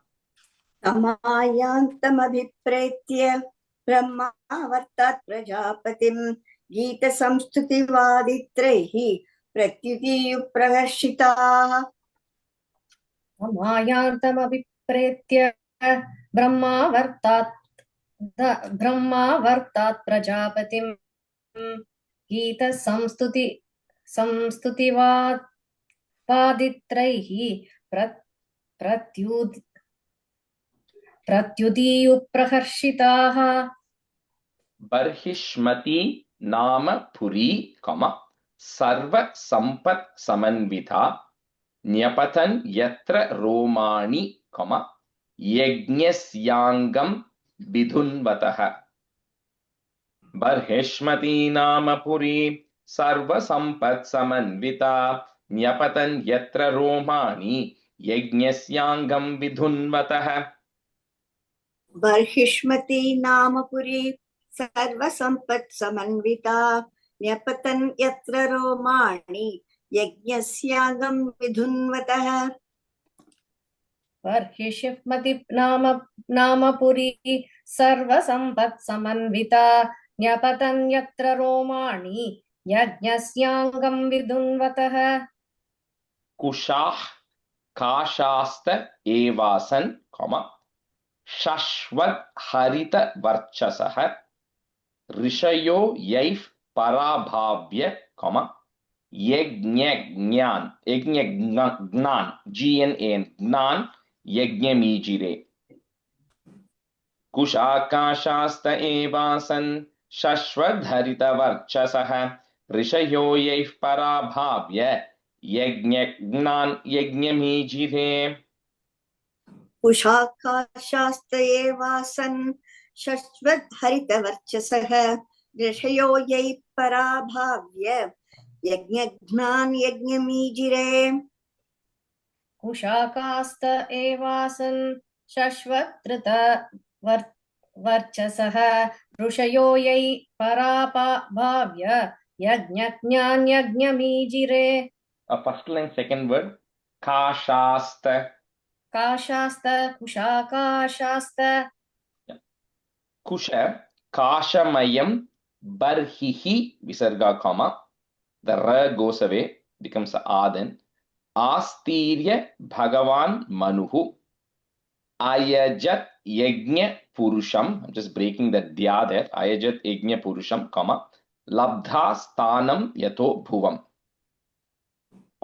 तमायान्तमभिप्रेत्य Brahma वर्तात् प्रजापतिं गीतसंस्तुतिवादित्रैः प्रत्युदीयुप्रहर्षिताः तमायान्तमभिप्रेत्य ब्रह्मा वर्तात् प्रजापतिं गीतसंस्तुतिवादित्रैः प्रत्युदीयुप्रहर्षिताः. Barhishmati nama puri, sarva sampat samanvita nyapatan yatra romani, yajnasyangam vidhunvataha. बर्हिष्मती नाम पुरी सर्वसम्पत्समन्विता न्यपतन् यत्र रोमाणि यज्ञस्याङ्गं विधुन्वतः बर्हिष्मती नाम पुरी सर्वसम्पत्समन्विता न्यपतन् यत्र रोमाणि यज्ञस्यागं विधुन्वतः बर्हिषिमति नाम पुरी सर्वसम्पत्समन्विता न्यपतन् यत्र रोमाणि यज्ञस्याङ्गं विधुन्वतः कुशाः काशास्त एवासन् शश्वत् हरित वर्चसः ऋषयो यैः पराभाव्य यज्ञज्ञान ज्ञान यज्ञमीजिरे कुशाकाशास्त एवासन् शश्वद्धरितवर्चसः ऋषयो यैः पराभाव्य यज्ञज्ञान यज्ञमीजिरे कुशाकाशास्त एवासन् शश्वद्हरितवर्चसः ऋषयो यैः पराभाव्य यज्ञघ्नान् यज्ञमीजिरे कुशाकास्त एवासन् शश्वत्कृत वर्चसः ऋषयो यै पराभाव्य यज्ञज्ञान् यज्ञमीजिरे First line, second word. Kashasta. काशास्त कुशाकाशास्त Kusha. Kashamayam. Barhihi. Visarga comma. The ra goes away. Becomes a a then. Astirya Bhagavan Manuhu. Ayajat Yajna Purusham. I'm just breaking the dya there. Ayajat Yajna Purusham, comma. Labdha Stanam Yato Bhuvam.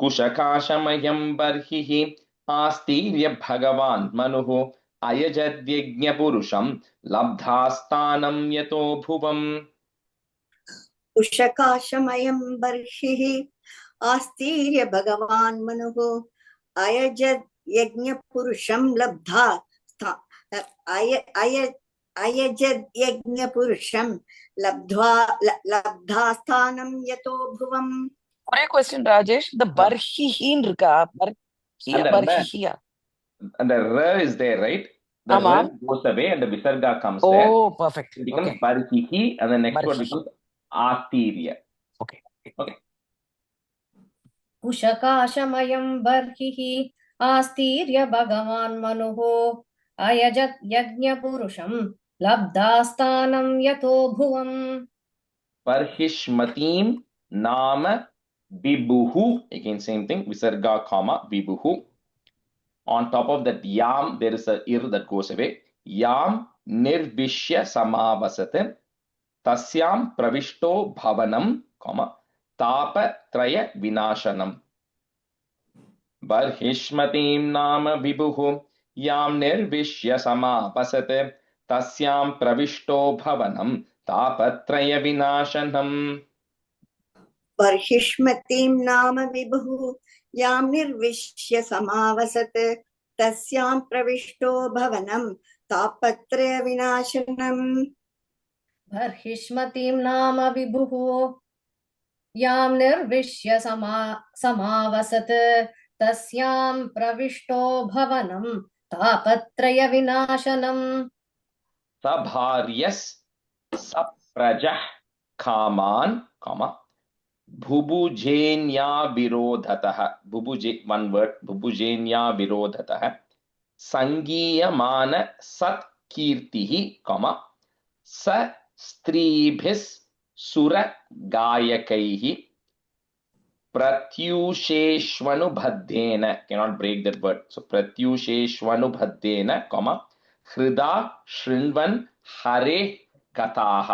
कुशकाशमयं बर्हिः आस्तीर्य भगवान् मनुः अयजद्यज्ञपुरुषं लब्धास्थानं यतो भुवम् कुशकाशमयं बर्हिः आस्तीर्य भगवान् मनुः अयजद्यज्ञपुरुषं लब्धा अयजद्यज्ञपुरुषं लब्धास्थानं यतो भुवम्. ஒரே கொஸ்டின் ராஜேஷ் இந்த பர்ஹிஹின் இருக்கா பர்ஹியா பர்ஹிஹியா and the ra is there, right? The ra goes away and the visarga comes there. Oh, perfect. It becomes barhihi and the next word becomes astirya. Okay. कुशकाशमयं बर्हिः आस्तीर्य भगवान् मनुः अयजत् यज्ञपुरुषं लब्धास्थानं यतो भुवम्. Barhishmatim nama Vibhuhu, again same thing, visarga comma Vibhuhu. On top of that yam, there is a ir that goes away. Yam nirvishya samavasat tasyam pravishto bhavanam, comma tapa traya vinashanam. Barhishmatim nama Vibhuhu yam nirvishya samavasat tasyam pravishto bhavanam tapa traya vinashanam. बर्हिष्मतीं नाम विभुः यां निर्विश्य समावसत् तस्यां प्रविष्टो भवनं तापत्रयविनाशनम्. बर्हिष्मतीं नाम विभुः यां निर्विश्य समावसत् तस्यां प्रविष्टो भवनं तापत्रयविनाशनम्. सभार्यस् सप्रजः कामान्, comma भुभुजेन्या विरोधतः, भुभुजे one word, भुभुजेन्या विरोधतः संगीयमान सत्कीर्तिः, comma स स्त्रीभिस् सुर गायकैः प्रत्यूषेष्वनुभद्येन, cannot break that word, so प्रत्यूषेष्वनुभद्येन, comma हृदा शृण्वन् हरे कथाः.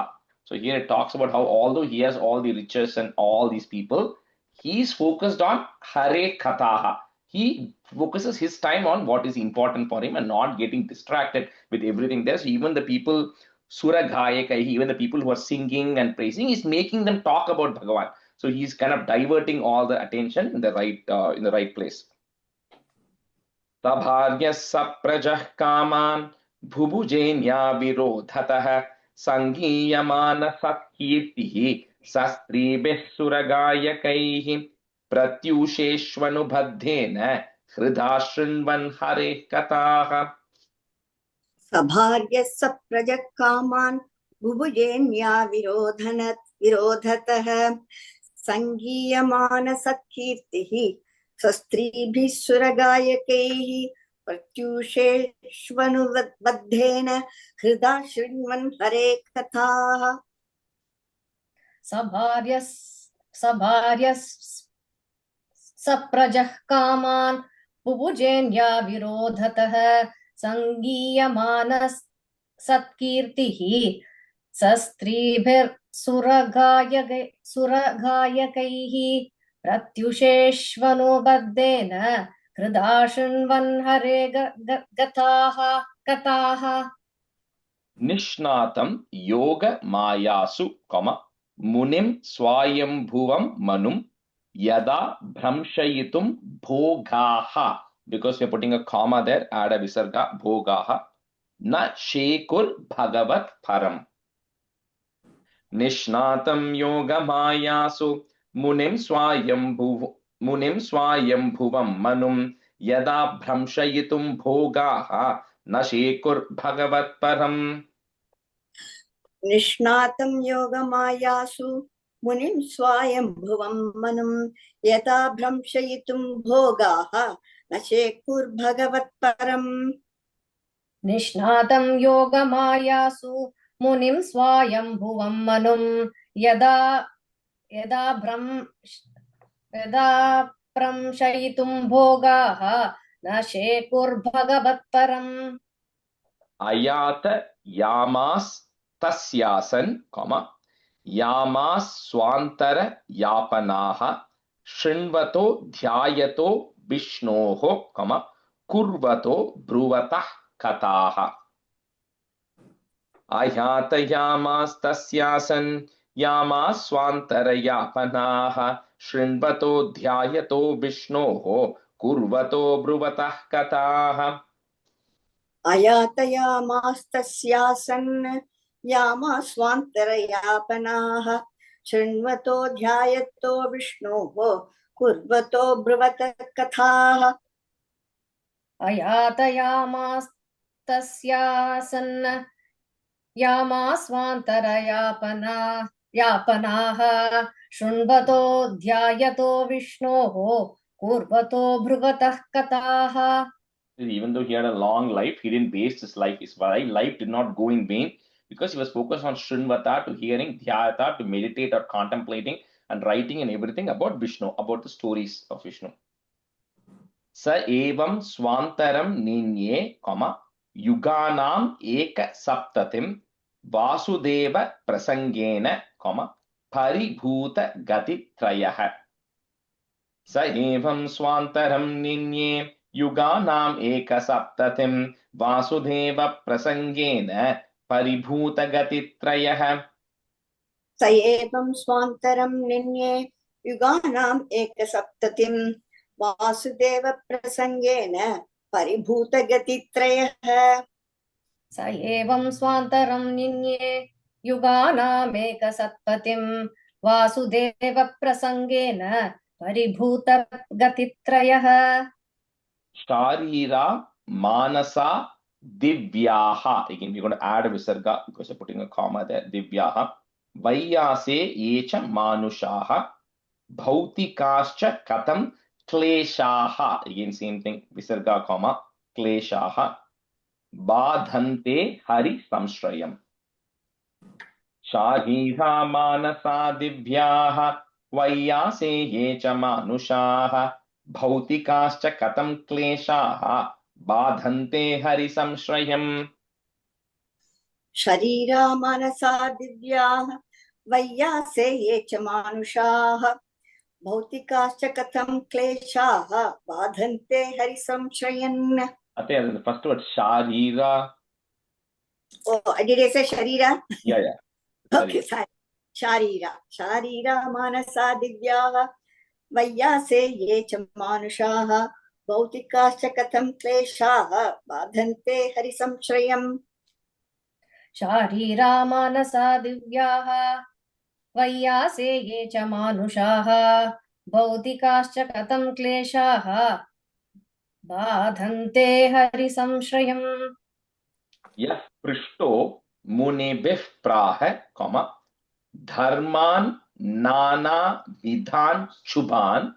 So here it talks about how although he has all the riches and all these people, he is focused on Hare Kathaha. He focuses his time on what is important for him and not getting distracted with everything there. So even the people, Suragayaka, even the people who are singing and praising, he's making them talk about Bhagavan. So he's kind of diverting all the attention in the right place. Tabharyas saprajah kaman bhubujenya virodhatah सङ्गीयमानसकीर्तिः सस्त्रीभिः सुरगायकैः प्रत्यूषेष्वनुबद्धेन हृदा शृण्वन् हरेः कथाः सभार्यः सप्रजः कामान् बुभुजेन्या विरोधतः सङ्गीयमानसत्कीर्तिः स्वस्त्रीभिः सुरगायकैः प्रत्यूषेष्वनुबद्धेन हृदा शृण्वन् हरे कथाः सभार्यः सप्रजः कामान् बुभुजेन्या विरोधतः सङ्गीयमानसत्कीर्तिः सस्त्रीभिर्सुरगायकैः प्रत्युषेष्वनुबद्धेन हृदा शृण्वन् हरे कथाः निष्णातं योगमायासु मुनिं स्वायम्भुवं मनुं यदा भ्रंशयितुं भोगाः, because we are putting a comma there, add a visarga, bhogaha, na shekur bhagavat param. Nishnatam yogamayasu munim swayambhuvam manum yada भ्रंशयितुं भोगाः न शेकुर भगवत परम. निष्णातं योगमायासु मुनिं स्वायम्भुवं मनुं यथा भ्रंशयितुं भोगाः न शेकुर्भगवत्परम् निष्णातं योगमायासु मुनिं स्वायम्भुवं मनुं यदा भ्रंशयितुं भोगाः न शेकुर्भगवत्परम्. अयात यामास तस्यासन, यामास स्वांतर यापनाः शृण्वतो ध्यायतो विष्णोः, कुर्वतो ब्रुवतः कथाः. अयात यामास तस्यासन यामास स्वांतर यापनाः शृण्वतो ध्यायतो विष्णोः कुर्वतो ब्रुवतः कथाः. अयातयामास्तस्यासन् यामास्वान्तरयापनाः शृण्वतो ध्यायतो विष्णोः कुर्वतो ब्रुवतः कथाः. अयातयामास्तस्यासन् यामास्वान्तरयापनाः शृण्वतो ध्यायतो विष्णोः कुर्वतो ब्रुवतः कथाः. Even though he had a long life, he didn't waste his life. His life did not go in vain because he was focused on Shrinvata, to hearing, Dhyayata, to meditate or contemplating and writing and everything about Vishnu, about the stories of Vishnu. Sa evam swantaram ninye, yuganam eka saptatim vasudeva prasangena, paribhuta gati trayah. Sa evam swantaram ninye युगानाम एकसप्ततिं Vasudev प्रसंगेन परिभूत गतित्रयः. स एवं स्वान्तरं निन्ये युगानाम् एकसप्ततिं वासुदेव प्रसंगेन परिभूत गतित्रयः. स एवं स्वान्तरं निन्ये युगानाम् एकसप्ततिं Vasudev प्रसंगेन परिभूत गतित्रयः. Sharira manasa divyaha. Again, we're going to add a visarga because we're putting a comma there. Divyaha. Vaiyase yecha manushaha. Bhautikascha katam kleshaha. Again, same thing. Visarga comma. Kleshaha. Badhante hari samshrayam. Sharira manasa divyaha. Vaiyase yecha manushaha. भौतिकाश्च कथं क्लेशाः बाधन्ते हरि संश्रयम्. शरीरा मनसा दिव्याः वैयासे ये च मानुषाः भौतिकाश्च कथं क्लेशाः बाधन्ते Hari संश्रयन्. The first word sharira. Oh, did I say sharira? Yeah. Okay, sorry. Sharira manasa divyaः वैयासे ये च मानुषाः भौतिकाश्च कथं क्लेशाः बाधन्ते हरि संश्रयम्. शारीरा मानसा दिव्याः वैयासे ये च मानुषाः भौतिकाश्च कथं क्लेशाः बाधन्ते हरिसंश्रयम् यः पृष्टो मुनिभिः प्राह धर्मान् नानाविधान् शुभान्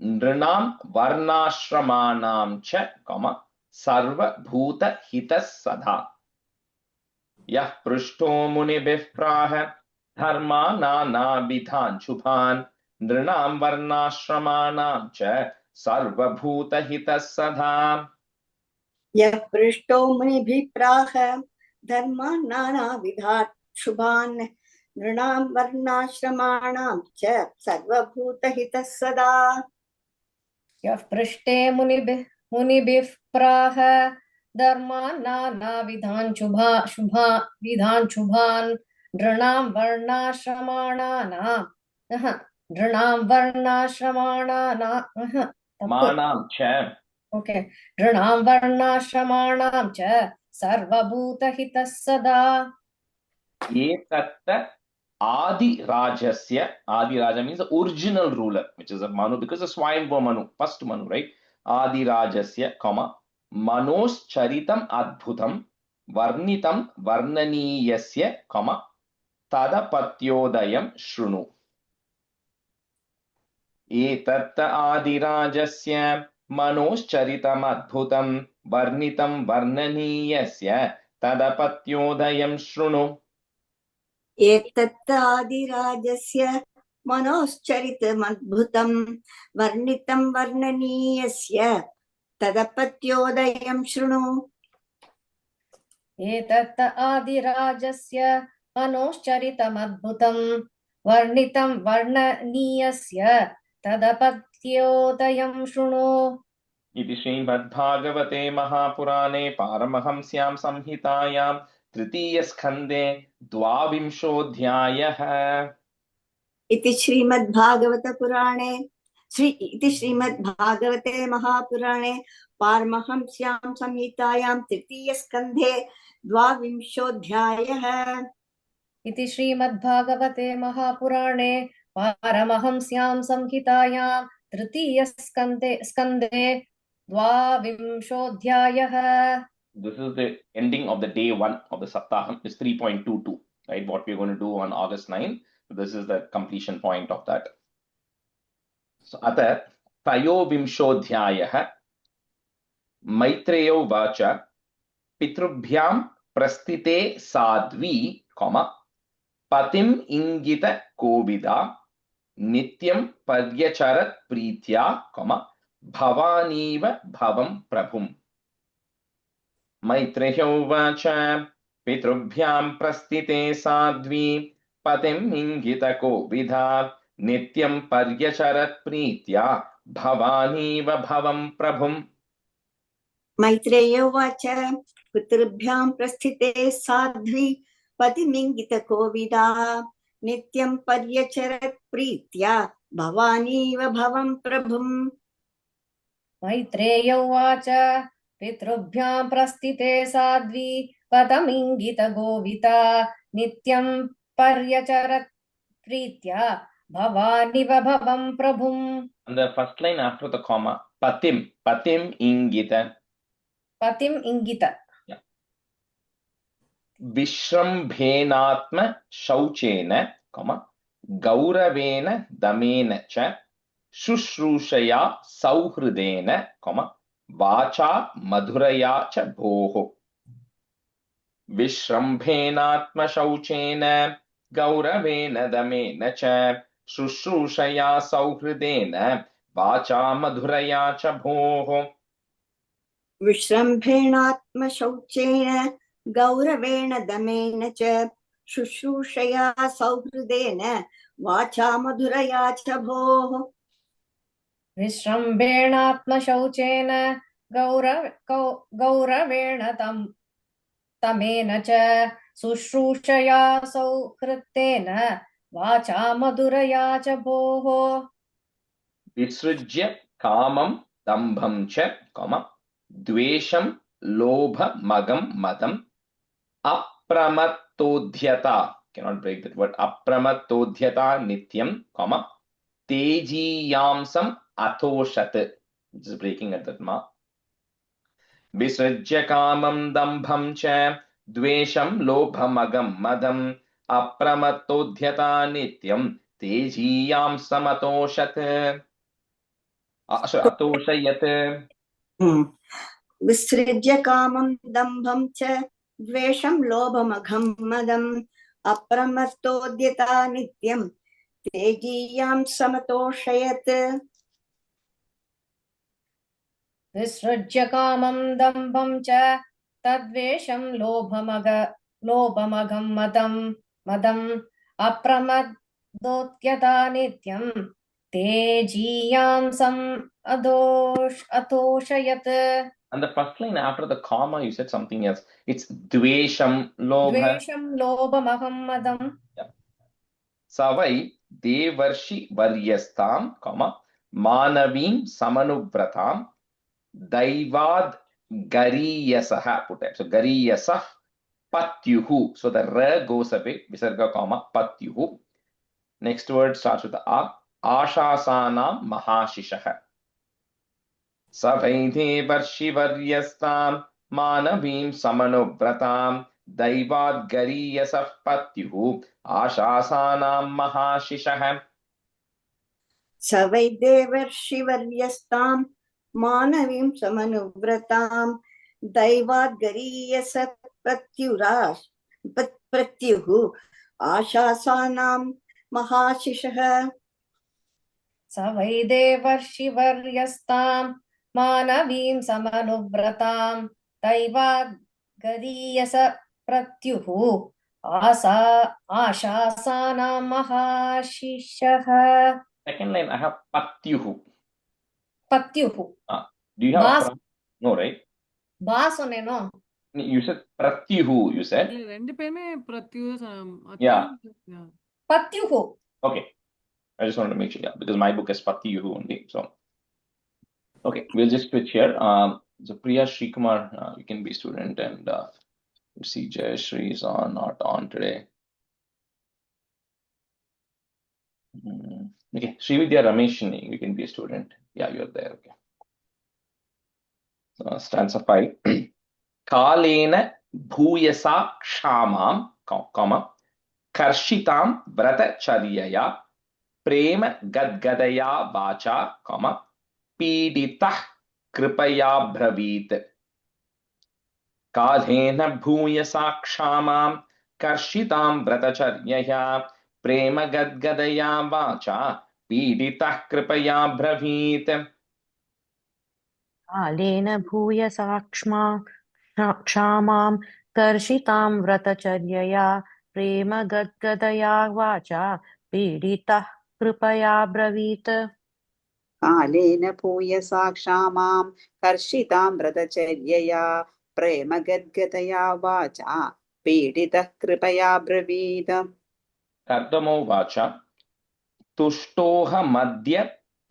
नृणां वर्णाश्रमाणां च सर्वभूतहितः सदा। यः पृष्टो मुनिभिः प्राह धर्मान् नानाविधान् शुभान् नृणां वर्णाश्रमाणां च सर्वभूतहितः सदा। यः पृष्टो मुनिभिः प्राह धर्मान् नानाविधान् शुभान् नृणां वर्णाश्रमाणां च सर्वभूतहितः सदा। यः पृष्टे मुनिभिः प्राह धर्मान् नानाविधान् शुभान् नृणां वर्णाश्रमाणां च सर्वभूतहितः सदा। एतत् आदिराजस्य, आदिराja means the original ruler, which is a Manu, because the Swayambhava Manu, first Manu, right? Adirajasya, manoscharitam adbhutam varnitam varnaniyasya, tadapatyodayam shrunu. एतत् आदिराजस्य मनोश्चरितम् अद्भुतं वर्णितं वर्णनीयस्य तदपत्योदयं शृणु। एतत् आदिराजस्य मनोश्चरितमद्भुतं वर्णितं वर्णनीयस्य तदपत्योदयं शृणु। एतत् आदिराजस्य मनोश्चरितमद्भुतं वर्णितं वर्णनीयस्य तदपत्योदयं शृणु। इति श्रीमद्भागवते महापुराणे पारमहंस्यां संहितायां तृतीयस्कन्धे 22 इति श्रीमद्भागवते महापुराणे पारमहंस्यां संहितायां तृतीयस्कन्धे 22 इति श्रीमद्भागवते महापुराणे पारमहंस्यां संहितायां तृतीयस्कन्धे 22. This is the ending of the day 1 of the Saptaham, is 3.22, right? What we're going to do on August 9. This is the completion point of that. So, Ata Tayovimshodhyayah Maitreyo Vacha Pitrubhyam Prastite Sadvi, Patim Ingita Kovida Nityam Padyacharat Pritya, Bhavaniva Bhavam Prabhum. Maitreyo Vacha Pitrubhyam Prastite Sadvi Patim Ingita Kovida Nityam Padyacharat Pritya Bhavaniva Bhavam Prabhum. मैत्रेयो वाच पितृभ्यां प्रस्थिते साध्वी पतिमिङ्गितकोविदा नित्यं पर्यचरत् प्रीत्या भवानीव भवं प्रभुम्। मैत्रेयो वाच पितृभ्यां प्रस्थिते साध्वी पतिमिङ्गितकोविदा नित्यं पर्यचरत् प्रीत्या भवानीव भवं प्रभुम्. And the first line after the comma, Patim Ingita. Patim Ingita. Yeah. Vishrambhenatma Shauchena, Gauravena Damena Cha, Shushrushaya Sauhridena, Vacha Madhuraya Cha Bhoho. Vishrambhenatma Shauchena, Gauravena Damena Cha, Shushrushaya Sauhridena, Vacha Madhuraya Cha Bhoho. विश्रम्भेणात्मशौचेन गौरवेण दमेन च शुश्रूषया सौहृदेन वाचा मधुरया च भोः। विश्रम्भेणात्मशौचेन गौरवेण तमेन च शुश्रूषया सौहृदेन वाचा मधुरया च भोः। विसृज्य कामं दम्भं च, द्वेषं लोभमगं मदम् Apramattodhyata, cannot break that word, Apramattodhyata nityam, comma, Tejiyamsam atoshat, which is breaking at that ma. Visrajya kamam dambham cha dvesham lobhamagam madam Apramattodhyata nityam Tejiyamsam atoshat. Atoshayat. विसृज्य कामं दम्भं च द्वेषं लोभमघं मदम् अप्रमत्तोद्यता नित्यं तेजीयां समतोषयत् विसृज्य कामं दम्भं च तद्वेषं लोभमघं मदम् अप्रमदोत्यता नित्यं तेजीयांसम् अतोषयत्. And the first line after the comma, you said something else. It's dvesham lobha. Dvesham lobhamaham madam. Yeah. Savai devarshi varyastam, comma, manavim samanubratam, daivad gariyasaha. Put that. So gariyasah patyuhu. So the ra goes away. Visarga, comma, patyuhu. Next word starts with the a. Ashasanam mahashishaha. Savaidhe varshivaryastam manavim samanubratam daivad gariyasah patyuhu ashasanam mahashishah. सवैदेवर्षिवर्यस्तां मानवीं समनुव्रतां दैवाद्गरीयस प्रत्युः आशासानां महाशिषः सवैदेवर्षिवर्यस्तां मानवीं समनुव्रतां दैवाद्गरीयस प्रत्युः आशासानां महाशिषः. Second line I have patyuhu. Patyuhu. Do you have no, right? Basone no. You said pratyuhu, you said? Yeah. Patyuhu. Okay. I just wanted to make sure, yeah, because my book is patyuhu only. So, okay, we'll just switch here. So Priya Srikumar, you can be student, and see Jayashri is on, not on today. Okay, Srividya Rameshini, you can be a student. Yeah, you're there. Okay. So, stanza 5. Kalena bhuyasa kshamam, comma, karshitam vrata charyaya, prema gadgadaya vacha, comma, piditah kripaya bravit. Kalena bhuyasa kshamam, karshitam vrata charyaya, prema gadgadaya vacha, piditah kripaya bravit. कालेन भूयसा क्षामां कर्षितां व्रतचर्यया प्रेम गद्गदया वाचा पीडितः कृपया ब्रवीत. कालेन भूयसा क्षामां कर्षितां व्रतचर्यया प्रेम गद्गदया वाचा पीडितः कृपया ब्रवीत. कर्दमो वाचा तुष्टोह मध्य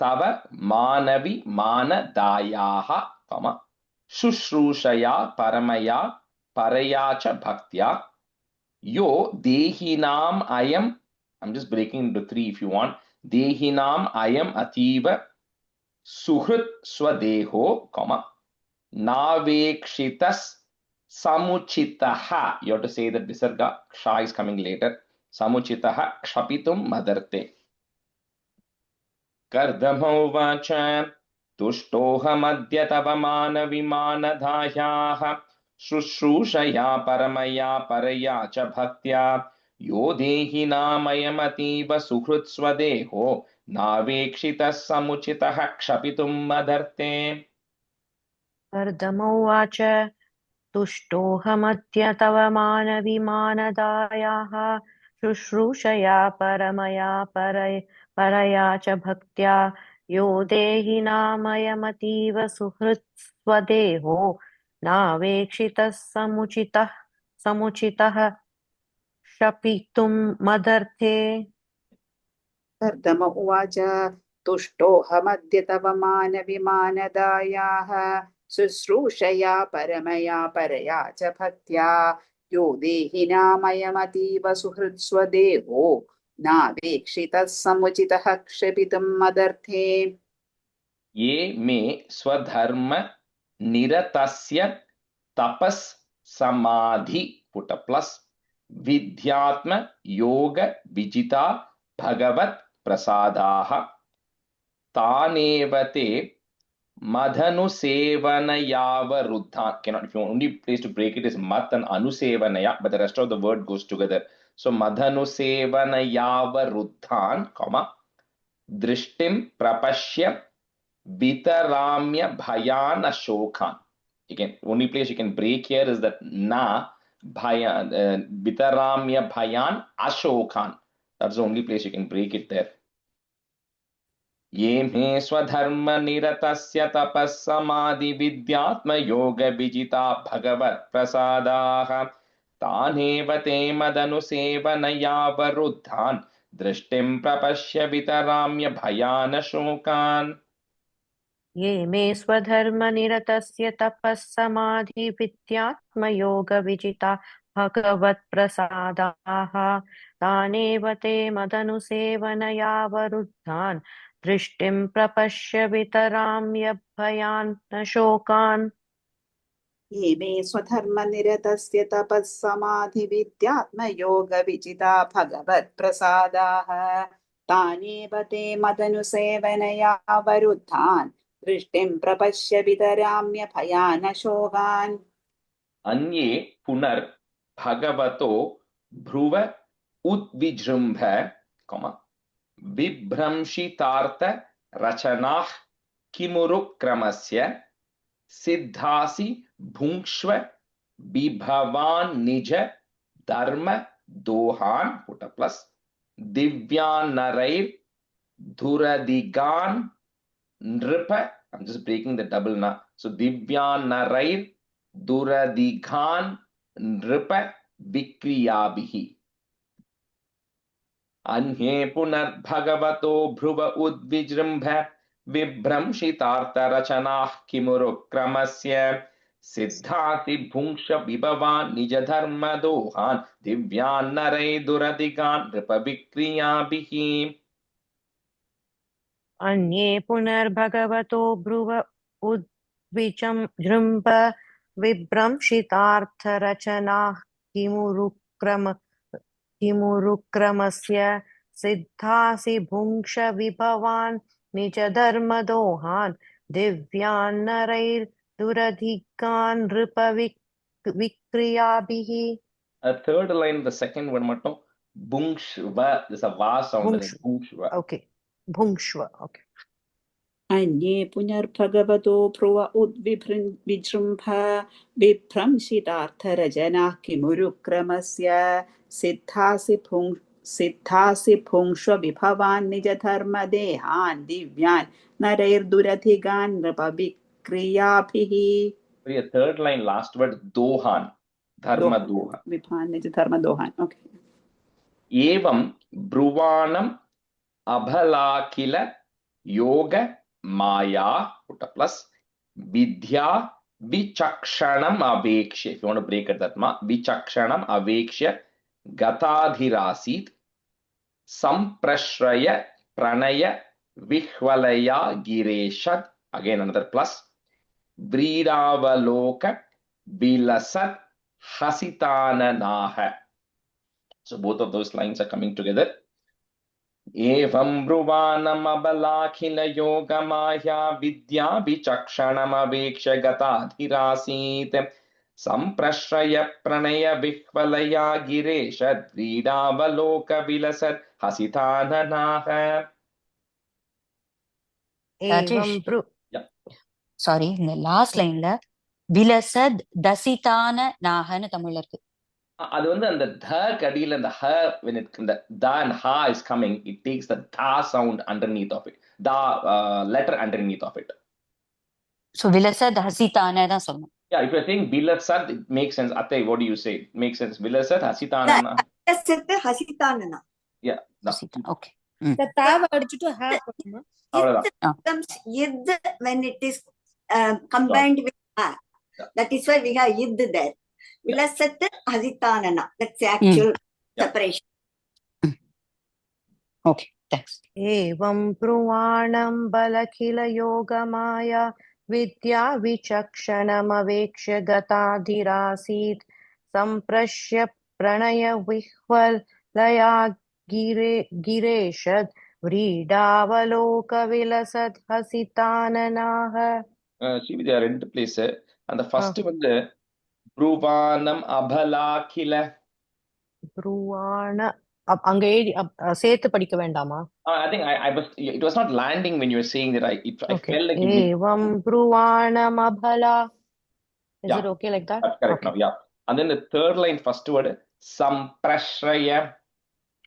तव मानवि मानदायाः, शुश्रूषया परमया परया च भक्त्या यो देहिनाम ayam. I'm just breaking into 3 if you want. Dehinam ayam ativa suhrit swadeho, navekshitas samuchitaha. You have to say that visarga ksha is coming later. Samuchitaha kshapitum madarte. Kardamo vacha तुष्टोऽहमद्य तव मानविमानधायाः शुश्रूषया परमया परया च भक्त्या यो देहिनामयमतीव सुहृत्स्वदेहो नावेक्षितः समुचितः क्षपितुं मदर्थे. कर्दमोवाच तुष्टोऽहमद्य तव मानविमानदायाः शुश्रूषया परमया परया च भक्त्या यो देहिनामयमतीव सुहृत्स्वदेहो नावेक्षितः समुचितः शपितुं मदर्थे. कर्दम उवाच तुष्टोऽहमद्य तव मानविमानदायाः शुश्रूषया परमया परया च भक्त्या यो देहिनामयमतीव सुहृत्स्वदेहो नावेक्षितः समुचितः क्षपितुं मदर्थे ये मे स्वधर्म निरतस्य तपस् समाधि पुट प्लस विद्यात्म योग विजिता भगवत् प्रसादाः तानेव ते madhanusevanayavaruddhan. Cannot, if you only place to break it is mat and anusevanaya, but the rest of the word goes together. So madhanusevanayavaruddhan, comma, drishtim prapashya vitaramya bhayan ashokhan. Again, only place you can break here is that na bhayan, vitaramya bhayan ashokhan. That's the only place you can break it there. ये मे स्वधर्म निरतस्य तपस्समाधि विद्यात्म योग विजिता भगवत् प्रसादाः तानेव ते मदनुसेवनयावरुद्धान् दृष्टिं प्रपश्य वितराम्य भयान शोकान् ये मे स्वधर्मनिरतस्य तपःसमाधि विद्यात्मयोगविजिता भगवत्प्रसादाः तानेव ते मदनुसेवनयावरुद्धान् दृष्टिं प्रपश्य वितराम्यभयान् न शोकान् ये मे स्वधर्मनिरतस्य तपःसमाधिविद्यात्मयोगविजिता भगवत्प्रसादाः तानेव ते मदनुसेवनयावरुद्धान् दृष्टिं प्रपश्य वितराम्यभयानशोकान् अन्ये पुनर् भगवतो भ्रुव उद्विजृम्भ विभ्रंशितार्थ रचनाः किमुरुक्रमस्य सिद्धासि भुङ्क्ष्व बिभवान् निज धर्म दोहान् पुट प्लस दिव्यान् नरैर् धुरदिगान् नृप. I'm just breaking the double na. So दिव्यान् नरैर् धुरदिगान् नृप विक्रियाभिः. अन्ये पुनर्भगवतो भ्रुव उद्विजृम्भ विभ्रंशितार्थरचनाः किमुरुक्रमस्य सिद्धासि भुङ्क्ष विभवान् निजधर्मदोहान् दिव्यान् नरैर्दुरधिगान् नृपविक्रियाभिः. अन्ये पुनर्भगवतो भ्रुव उद्विजृम्भ विभ्रंशितार्थरचनाः किमुरुक्रमस्य सिद्धासि भुङ्क्ष विभवान् निजधर्मदोहान् दिव्यान् नरैर्दुरधिगान् नृपविक्रियाभिः. A third line, the second one mattum bhungshva, there's a va sound in it. Bhungshva. Okay. Bhungshva. Okay. अन्ये पुनर्भगवतो भ्रुव उद्विजृम्भ विभ्रंशितार्थरचनाः किमुरुक्रमस्य सिद्धासि भुङ्क्ष्व विभवान् निजधर्मदेहान् दिव्यान् नरैर्दुरधिगान् नृपविक्रियाभिः. A third line, last word, dohan, dharma doha. विभवान् निजधर्मदोहान्. Okay. एवं ब्रुवाणम् अभलाखिल योग माया plus vidya vichakshanam aveksha. If you want to break it that ma, vichakshanam aveksha gatadhirasit samprashraya pranaya vihvalaya gireshad. Again another plus. Vridavaloka vilasat hasitananaha. So both of those lines are coming together. Evam bruvanam abalakhila yoga maya vidya vichakshanam aveksha gatadhirasit samprashraya pranaya vihvalaya giresha vridavaloka vilasat hasitananaha. Evam Sorry, in the last line la vilasad dasitana nahanu tamil irukku. அது வந்து அந்த த கடியில அந்த ஹ when it the da and ha is coming, it takes the da sound underneath of it, da letter underneath of it. So vilasad hasitana தான் சொல்லணும். Yeah, if you're saying vilasad, it makes sense. Atai, what do you say? It makes sense. Vilasad hasitanana. hasitanana. Yeah. Okay. The tava adichittu have பண்ணுமா? அவ்வளவுதான். Comes yid when it is combined with ha. That is why we have yid there. Vilasat Hasitanana. That's actual separation. Okay, thanks. एवं ब्रुवाणं बलखिलयोगमाया विद्या विचक्षणमवेक्ष्य गताधिरासीत् सम्प्रश्य प्रणयविह्वलया गिरेशद् व्रीडावलोकविलसद् हसिताननाः. Srividya, ரெண்டு place அந்த first வந்து ப்ரூவானம் அபலாகில ब्रुवाण அங்க சேர்த்து படிக்க வேண்டாமா? I think it was not landing when you were saying that. I felt like एवं ब्रुवाणमभला. Is it okay like that? That's correct now, yeah. And then the third line, first word, samprashraya.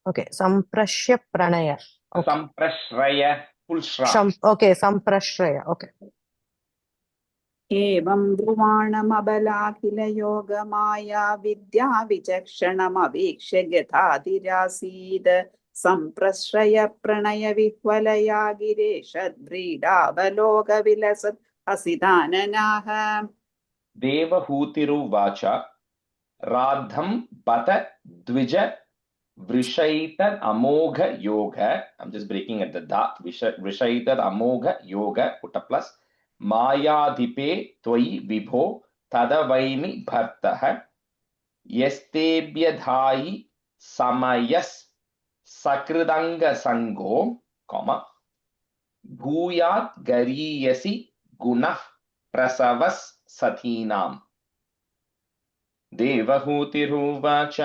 Okay, samprashya pranaya. Okay. Samprashraya, full shra. Okay, samprashraya. Okay. एवं ब्रुवाणमबलाखिलयोगमाया विद्या विचक्षणमवीक्ष्य गताधिरासीद सम्प्रश्रय प्रणयविह्वलया गिरेशद्व्रीडावलोकविलसत् हसिताननाः. देवहूतिरुवाचा राधं बत द्विज वृषैतद अमोघ योग. I'm just breaking at the da. वृषैतद अमोघ योग, put a plus. मायाधिपे त्वयि विभो तदवैमि भर्तः यस्तेभ्यधायि समयस् सकृदङ्गसङ्गो भूयात् गरीयसि गुणः प्रसवस् सतीनाम्. देवहूतिरुवाच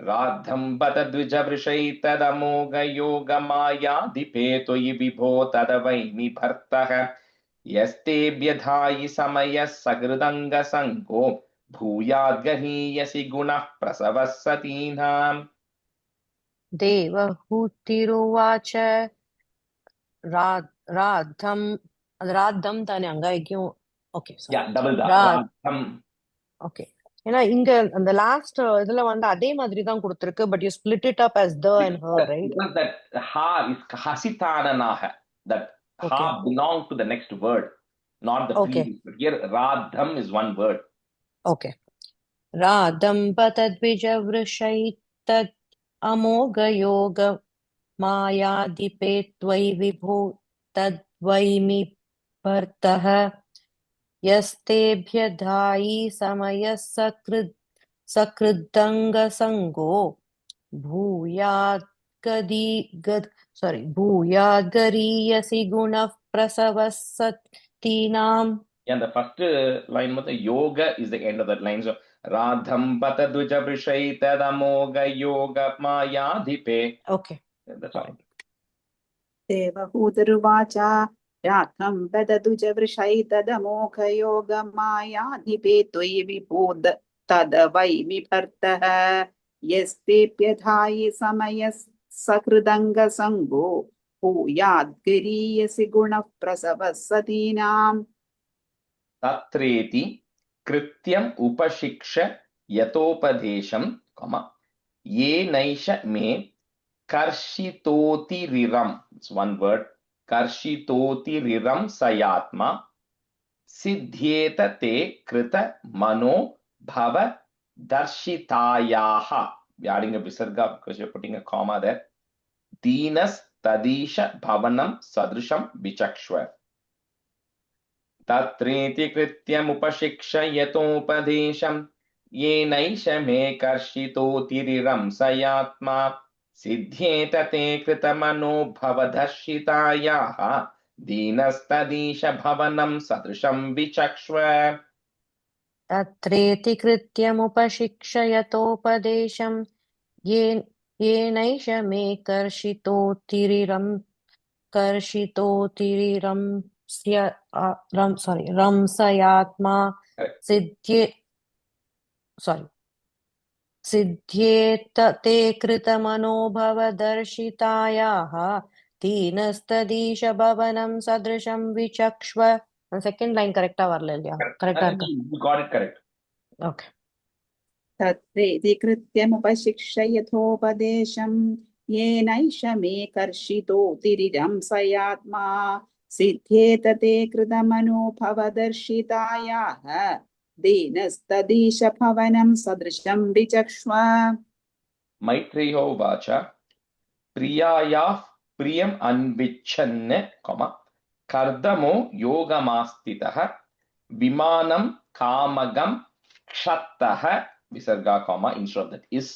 राद्धं बत द्विजवृषैतदमोघयोगमायाधिपे त्वयि विभो तदवैमि भर्तः यस्तेभ्यधायि समयः सकृदङ्गसङ्गो भूयाद्गरीयसि गुणः प्रसवः सतीनाम्. देवहूतिरुवाच ராத்தம் தானே அங்க எங்கேயும். Okay, double ராத்தம். ஓகே, ஏன்னா இங்க அந்த லாஸ்ட் இதுல வந்து அதே மாதிரி தான் கொடுத்திருக்கு, but you split it up as the and her, right? That ha is hasitananaha. That ha belongs to the next word, not the previous word. Here radham is one word. Okay. Radham patadvijavrushaitat amogayoga मायाधिपे त्वयि विभो तद्वैमि भर्तः यस्तेभ्यधायि समयः सकृदङ्गसङ्गो भूयाद्गरीयसि गुणः प्रसवः सतीनाम्. And the first line with the yoga is the end of that line. So radham patadvija vrishaitadamoga yoga mayadhipe. Okay. That's all. देवहूतिरुवाच राद्धं बदधुजवृषैतदमोघयोगमायाधिपे त्वयि विभो तदवैमि भर्तः यस्तेभ्यधायि समयः सकृदङ्गसङ्गो भूयाद्गरीयसि गुणः प्रसवः सतीनाम्. तत्रेति कृत्यम् उपशिक्ष यतोपदेशं ये नैष मे कर्षितोतिरिरम्. It's one word. कर्षितोतिरिरम् सयात्मा सिद्ध्येत ते कृत मनो भव दर्शितायाः. We're adding a visarga because you're putting a comma there. दीनस् तदीश भवनं सदृशं विचक्ष्व. तत्रेति कृत्यमुपशिक्ष यतोपदेशं येनैष मे कर्षितोतिरिरं सयात्मा सिद्ध्येत ते कृतमनो भवदर्शितायाः दीनस्तदीश भवनं सदृशं विचक्ष्व. तत्रेति कृत्यमुपशिक्ष यतोपदेशं येनैष मे कर्षितोतिरिरं रंसयात्मा सिद्ध्येत ते कृतमनोभवदर्शितायाः दीनस्तदीश भवनं सदृशं विचक्ष्व. सेकंड लाइन करेक्टा வரல இல்லையா? கரெக்ட்டா இருக்கு. You got it correct. Okay. तत्रेति कृत्यमुपशिक्ष्य यथोपदेशं येनैष मे कर्षितोतिरिरं सयात्मा सिद्ध्येत ते कृतमनो भवदर्शितायाः दीनस्तदीशभवनं सदृशं विचक्ष्व मैत्रेयो उवाच प्रियायाः प्रियम् अन्विच्छन् कर्दमो योगमास्थितः विमानं कामगं क्षत्तः विसर्गा instead of that is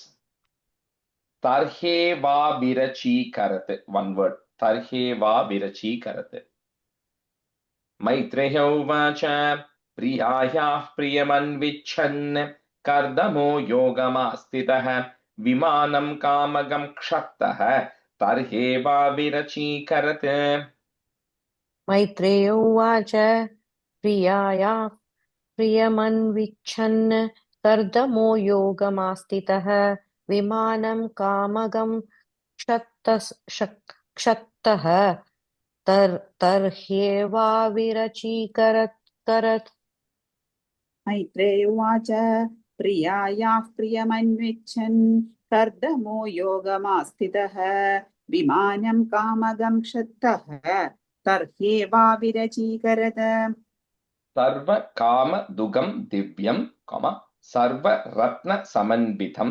tarheva virachikarat, one word, tarheva virachikarat. Maitreya uvacha priyayah priyamanvichchan kardamo yogamastitah vimanam kamagam kshattah tarheva virachikarat. मैत्रेयो उवाच प्रियाया प्रियमन्विच्छन् कर्दमो योगमास्थितः विमानं कामगं क्षत्तः तर्ह्येवाविरचीकरत् मैत्रेय उवाच प्रियायाः प्रियमन्विच्छन् कर्दमो योगमास्थितः विमानं कामगं क्षत्तः तर्ह्येवाविरचीकरत् सर्व काम दुगम दिव्यम सर्व रत्न समन्वितम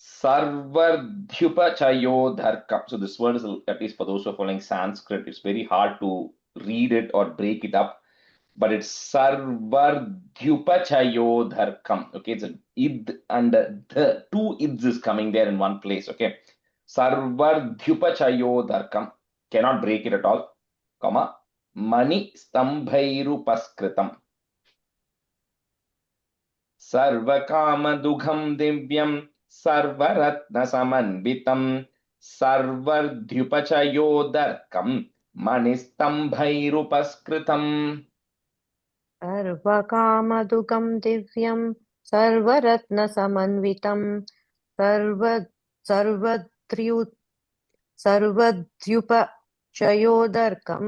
sarvardhyupachayodharkam. So this word is, at least for those who are following Sanskrit, it's very hard to read it or break it up, but it's sarvardhyupachayodharkam. Okay, it's an id and the two ids is coming there in one place. Okay, sarvardhyupachayodharkam, cannot break it at all, mani stambhairupaskritam sarvakamadugam divyam sarvaratna samanvitam sarvardhyupachayodharkam manistambhairupaskritam. सर्वकामदुगं दिव्यं सर्वरत्नसमन्वितं सर्वद्युपचयोदर्कं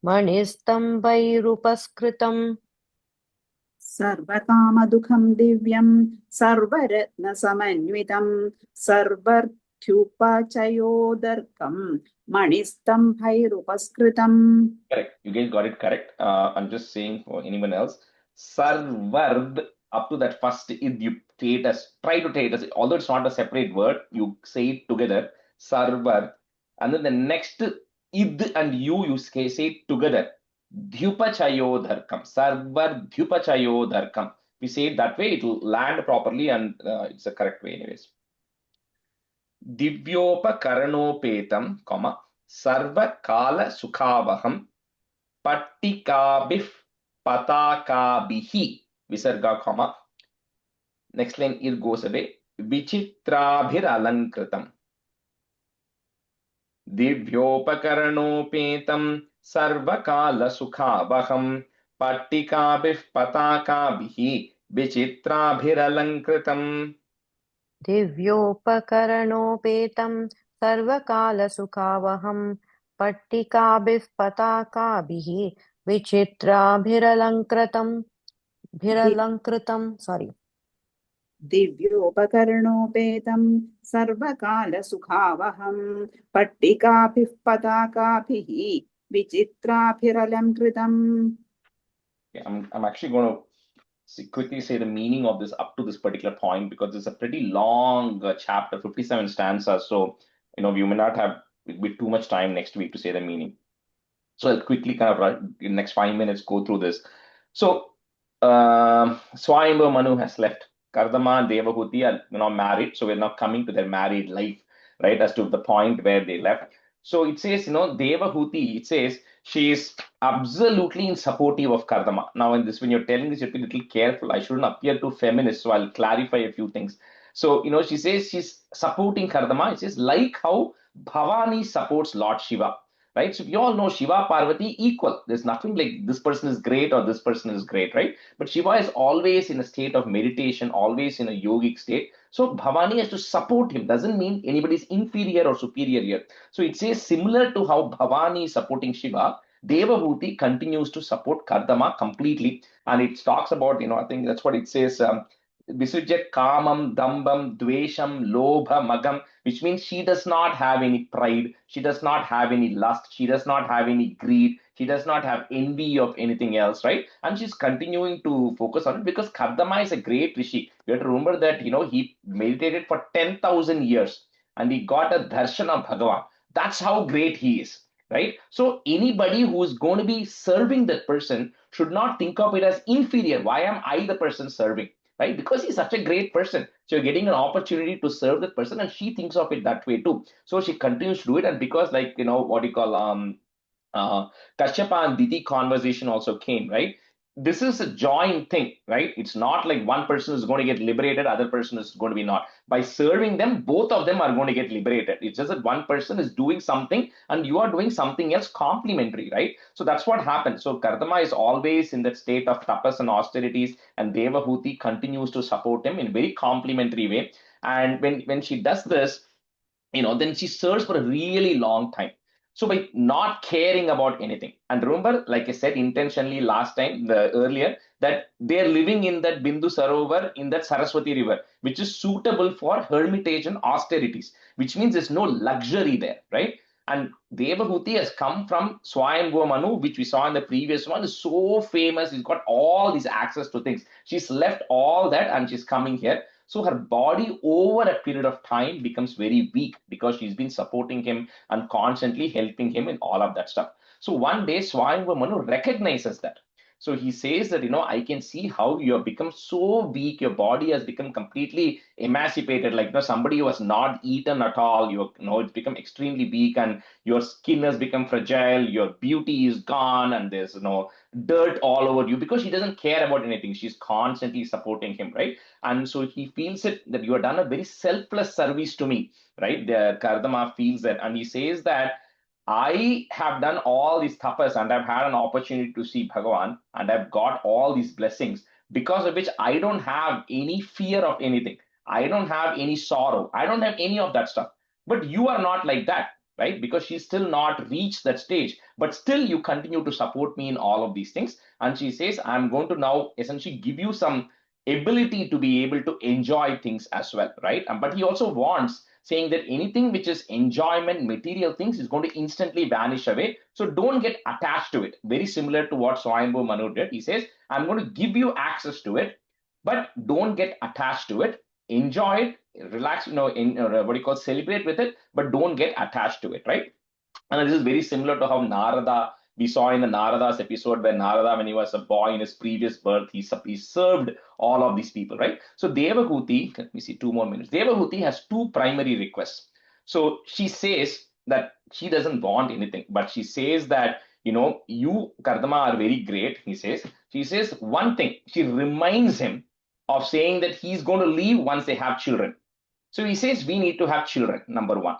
मणिस्तम्भैरुपस्कृतम् सर्वकामदुःखं दिव्यं सर्वरत्नसमन्वितं सर्वर्ध्युपचयोदर्कं मणिस्तम्भैरुपस्कृतम्. Correct. You guys got it correct. I'm just saying for anyone else. Sarvard, up to that first id, you try to take it as, although it's not a separate word, you say it together. Sarvard. And then the next id and you say it together. Dhyupachayodharkam. Sarvar Dhyupachayodharkam. We say it that way, it will land properly and it's the correct way anyways. Divyopakaranopetham, sarva kala sukhavaham pattikabhih patakabihi visarga, next line it goes away, vichitrabhiralankritam. Divyopakaranopetham sarvakala sukhavaham pattikabhih patakabihi vichitrabhiralankritam. दिव्योपकरणोपेतं सर्वकालसुखावहं पट्टिकाभिः पताकाभिः विचित्राभिरलङ्कृतं sorry. दिव्योपकरणोपेतं सर्वकालसुखावहं पट्टिकाभिः पताकाभिः विचित्राभिरलङ्कृतम्. I'm actually going to quickly say the meaning of this up to this particular point, because it's a pretty long chapter, 57 stanzas. So, we may not have too much time next week to say the meaning. So I'll quickly kind of, in the next 5 minutes, go through this. So, Swayambhu Manu has left. Kardama and Devahuti are now married. So we're now coming to their married life, right, as to the point where they left. So it says, Devahuti, it says she is absolutely in supportive of Kardama. Now, when you're telling this, you have to be a little careful. I shouldn't appear too feminist, so I'll clarify a few things. So, she says she's supporting Kardama. It says, like how Bhavani supports Lord Shiva, right? So we all know Shiva, Parvati equal. There's nothing like this person is great or this person is great, right? But Shiva is always in a state of meditation, always in a yogic state. So Bhavani has to support him. Doesn't mean anybody's inferior or superior here. So it says similar to how Bhavani is supporting Shiva, Devahuti continues to support Kardama completely. And it talks about, I think that's what it says. Visujat Kamam, Dambam, Dvesham, Lobha, Magam, which means she does not have any pride, she does not have any lust, she does not have any greed, she does not have envy of anything else, right? And she's continuing to focus on it because Kardama is a great rishi. You have to remember that, he meditated for 10,000 years and he got a darshan of Bhagavan. That's how great he is, right? So anybody who is going to be serving that person should not think of it as inferior. Why am I the person serving? Right? Because he's such a great person. So you're getting an opportunity to serve that person, and she thinks of it that way too. So she continues to do it, and because what you call uh, Kashyapa and Diti conversation also came, right? This is a joint thing, right? It's not like one person is going to get liberated, other person is going to be not. By serving them, both of them are going to get liberated. It's just that one person is doing something and you are doing something else complementary, right? So that's what happens. So Kardama is always in that state of tapas and austerities, and Devahuti continues to support him in a very complementary way. And when she does this, then she serves for a really long time. So by not caring about anything, and remember, like I said intentionally last time, the earlier, that they're living in that Bindu Sarovar, in that Saraswati River, which is suitable for hermitage and austerities, which means there's no luxury there, right? And Devahuti has come from Swayambhuva Manu, which we saw in the previous one, is so famous. He's got all these access to things. She's left all that and she's coming here. So her body over a period of time becomes very weak because she's been supporting him and constantly helping him in all of that stuff. So one day Swayambhuva Manu recognizes that. So he says that, I can see how you have become so weak. Your body has become completely emancipated, like, somebody who has not eaten at all. It's become extremely weak and your skin has become fragile. Your beauty is gone and there's, dirt all over you because she doesn't care about anything. She's constantly supporting him, right? And so he feels it that you have done a very selfless service to me, right? The Kardama feels that, and he says that I have done all these tapas and I've had an opportunity to see Bhagavan and I've got all these blessings because of which I don't have any fear of anything. I don't have any sorrow. I don't have any of that stuff. But you are not like that, right? Because she's still not reached that stage. But still, you continue to support me in all of these things. And she says, I'm going to now essentially give you some ability to be able to enjoy things as well, right? But he also wants, saying that anything which is enjoyment, material things is going to instantly vanish away. So don't get attached to it. Very similar to what Swayambhuva Manu did. He says, I'm going to give you access to it, but don't get attached to it. Enjoy it, relax, celebrate with it, but don't get attached to it, right? And this is very similar to how Narada, we saw in the Narada's episode where Narada, when he was a boy in his previous birth, he served all of these people, right? So Devahuti, let me see, 2 more minutes. Devahuti has two primary requests. So she says that she doesn't want anything, but she says that, you, Kardama, are very great, She says one thing, she reminds him of saying that he's going to leave once they have children. So he says, we need to have children, number one.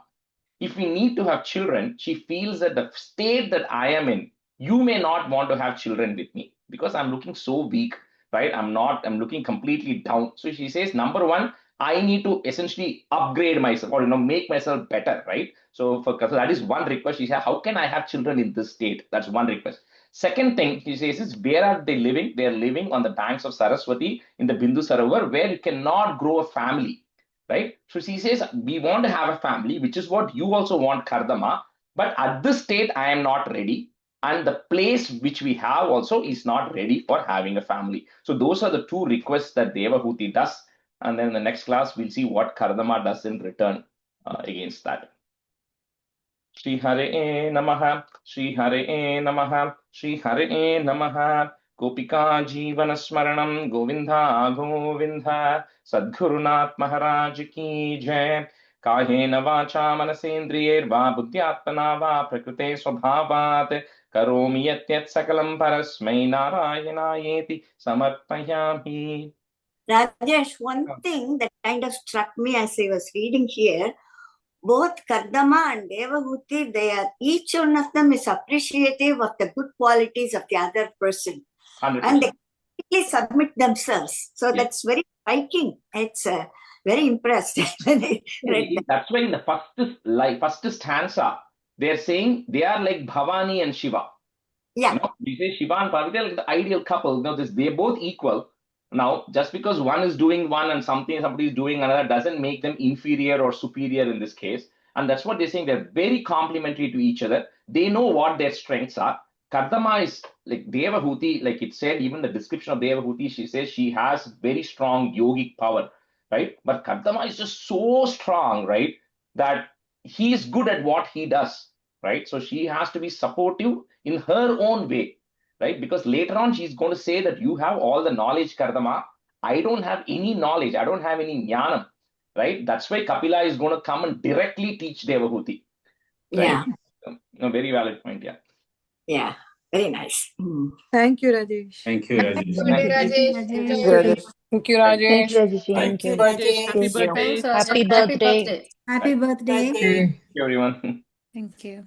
If we need to have children, she feels that the state that I am in, you may not want to have children with me because I'm looking so weak, right? I'm looking completely down. So she says, number one, I need to essentially upgrade myself or, make myself better, right? So that is one request. She said, how can I have children in this state? That's one request. Second thing she says is, where are they living? They're living on the banks of Saraswati in the Bindu Sarovar where you cannot grow a family. Right? So she says, we want to have a family, which is what you also want, Kardama. But at this state, I am not ready. And the place which we have also is not ready for having a family. So those are the two requests that Devahuti does. And then in the next class, we'll see what Kardama does in return against that. Shri Hare Namaha, Shri Hare Namaha, Shri Hare Namaha. Gopika Jeevana Smaranam Govinda Govinda Sadgurunath Maharaj Ki Jai. Kahena vacha manasendriyerva buddhyatmana va prakrite swabhavat karomi yatyat sakalam parasmai narayanayeti samarpayami. Rajesh, one thing that kind of struck me as I was reading here, both Kardama and Devahuti, each one of them is appreciative of the good qualities of the other person. 100%. And they completely submit themselves. So that's very striking. It's very impressed when I read that. That's why in the first stanza, they're saying they are like Bhavani and Shiva. Yeah. We say Shiva and Parvati are like the ideal couple. They're both equal, Now, just because one is doing one and somebody is doing another doesn't make them inferior or superior in this case. And that's what they're saying. They're very complementary to each other. They know what their strengths are. Kardama is like Devahuti, like it said, even the description of Devahuti, she says she has very strong yogic power, right? But Kardama is just so strong, right? That he is good at what he does, right? So she has to be supportive in her own way, right? Because later on, she's going to say that you have all the knowledge, Kardama. I don't have any knowledge. I don't have any jnanam, right? That's why Kapila is going to come and directly teach Devahuti, right? Yeah. A very valid point, yeah. Yeah. Very nice. Thank you, Rajesh. Thank you, Rajesh. Thank you, Rajesh. Thank you, Rajesh. Thank you, Thank Rajesh. you. Happy Happy birthday. birthday. Happy birthday. Thank you, everyone. Thank you.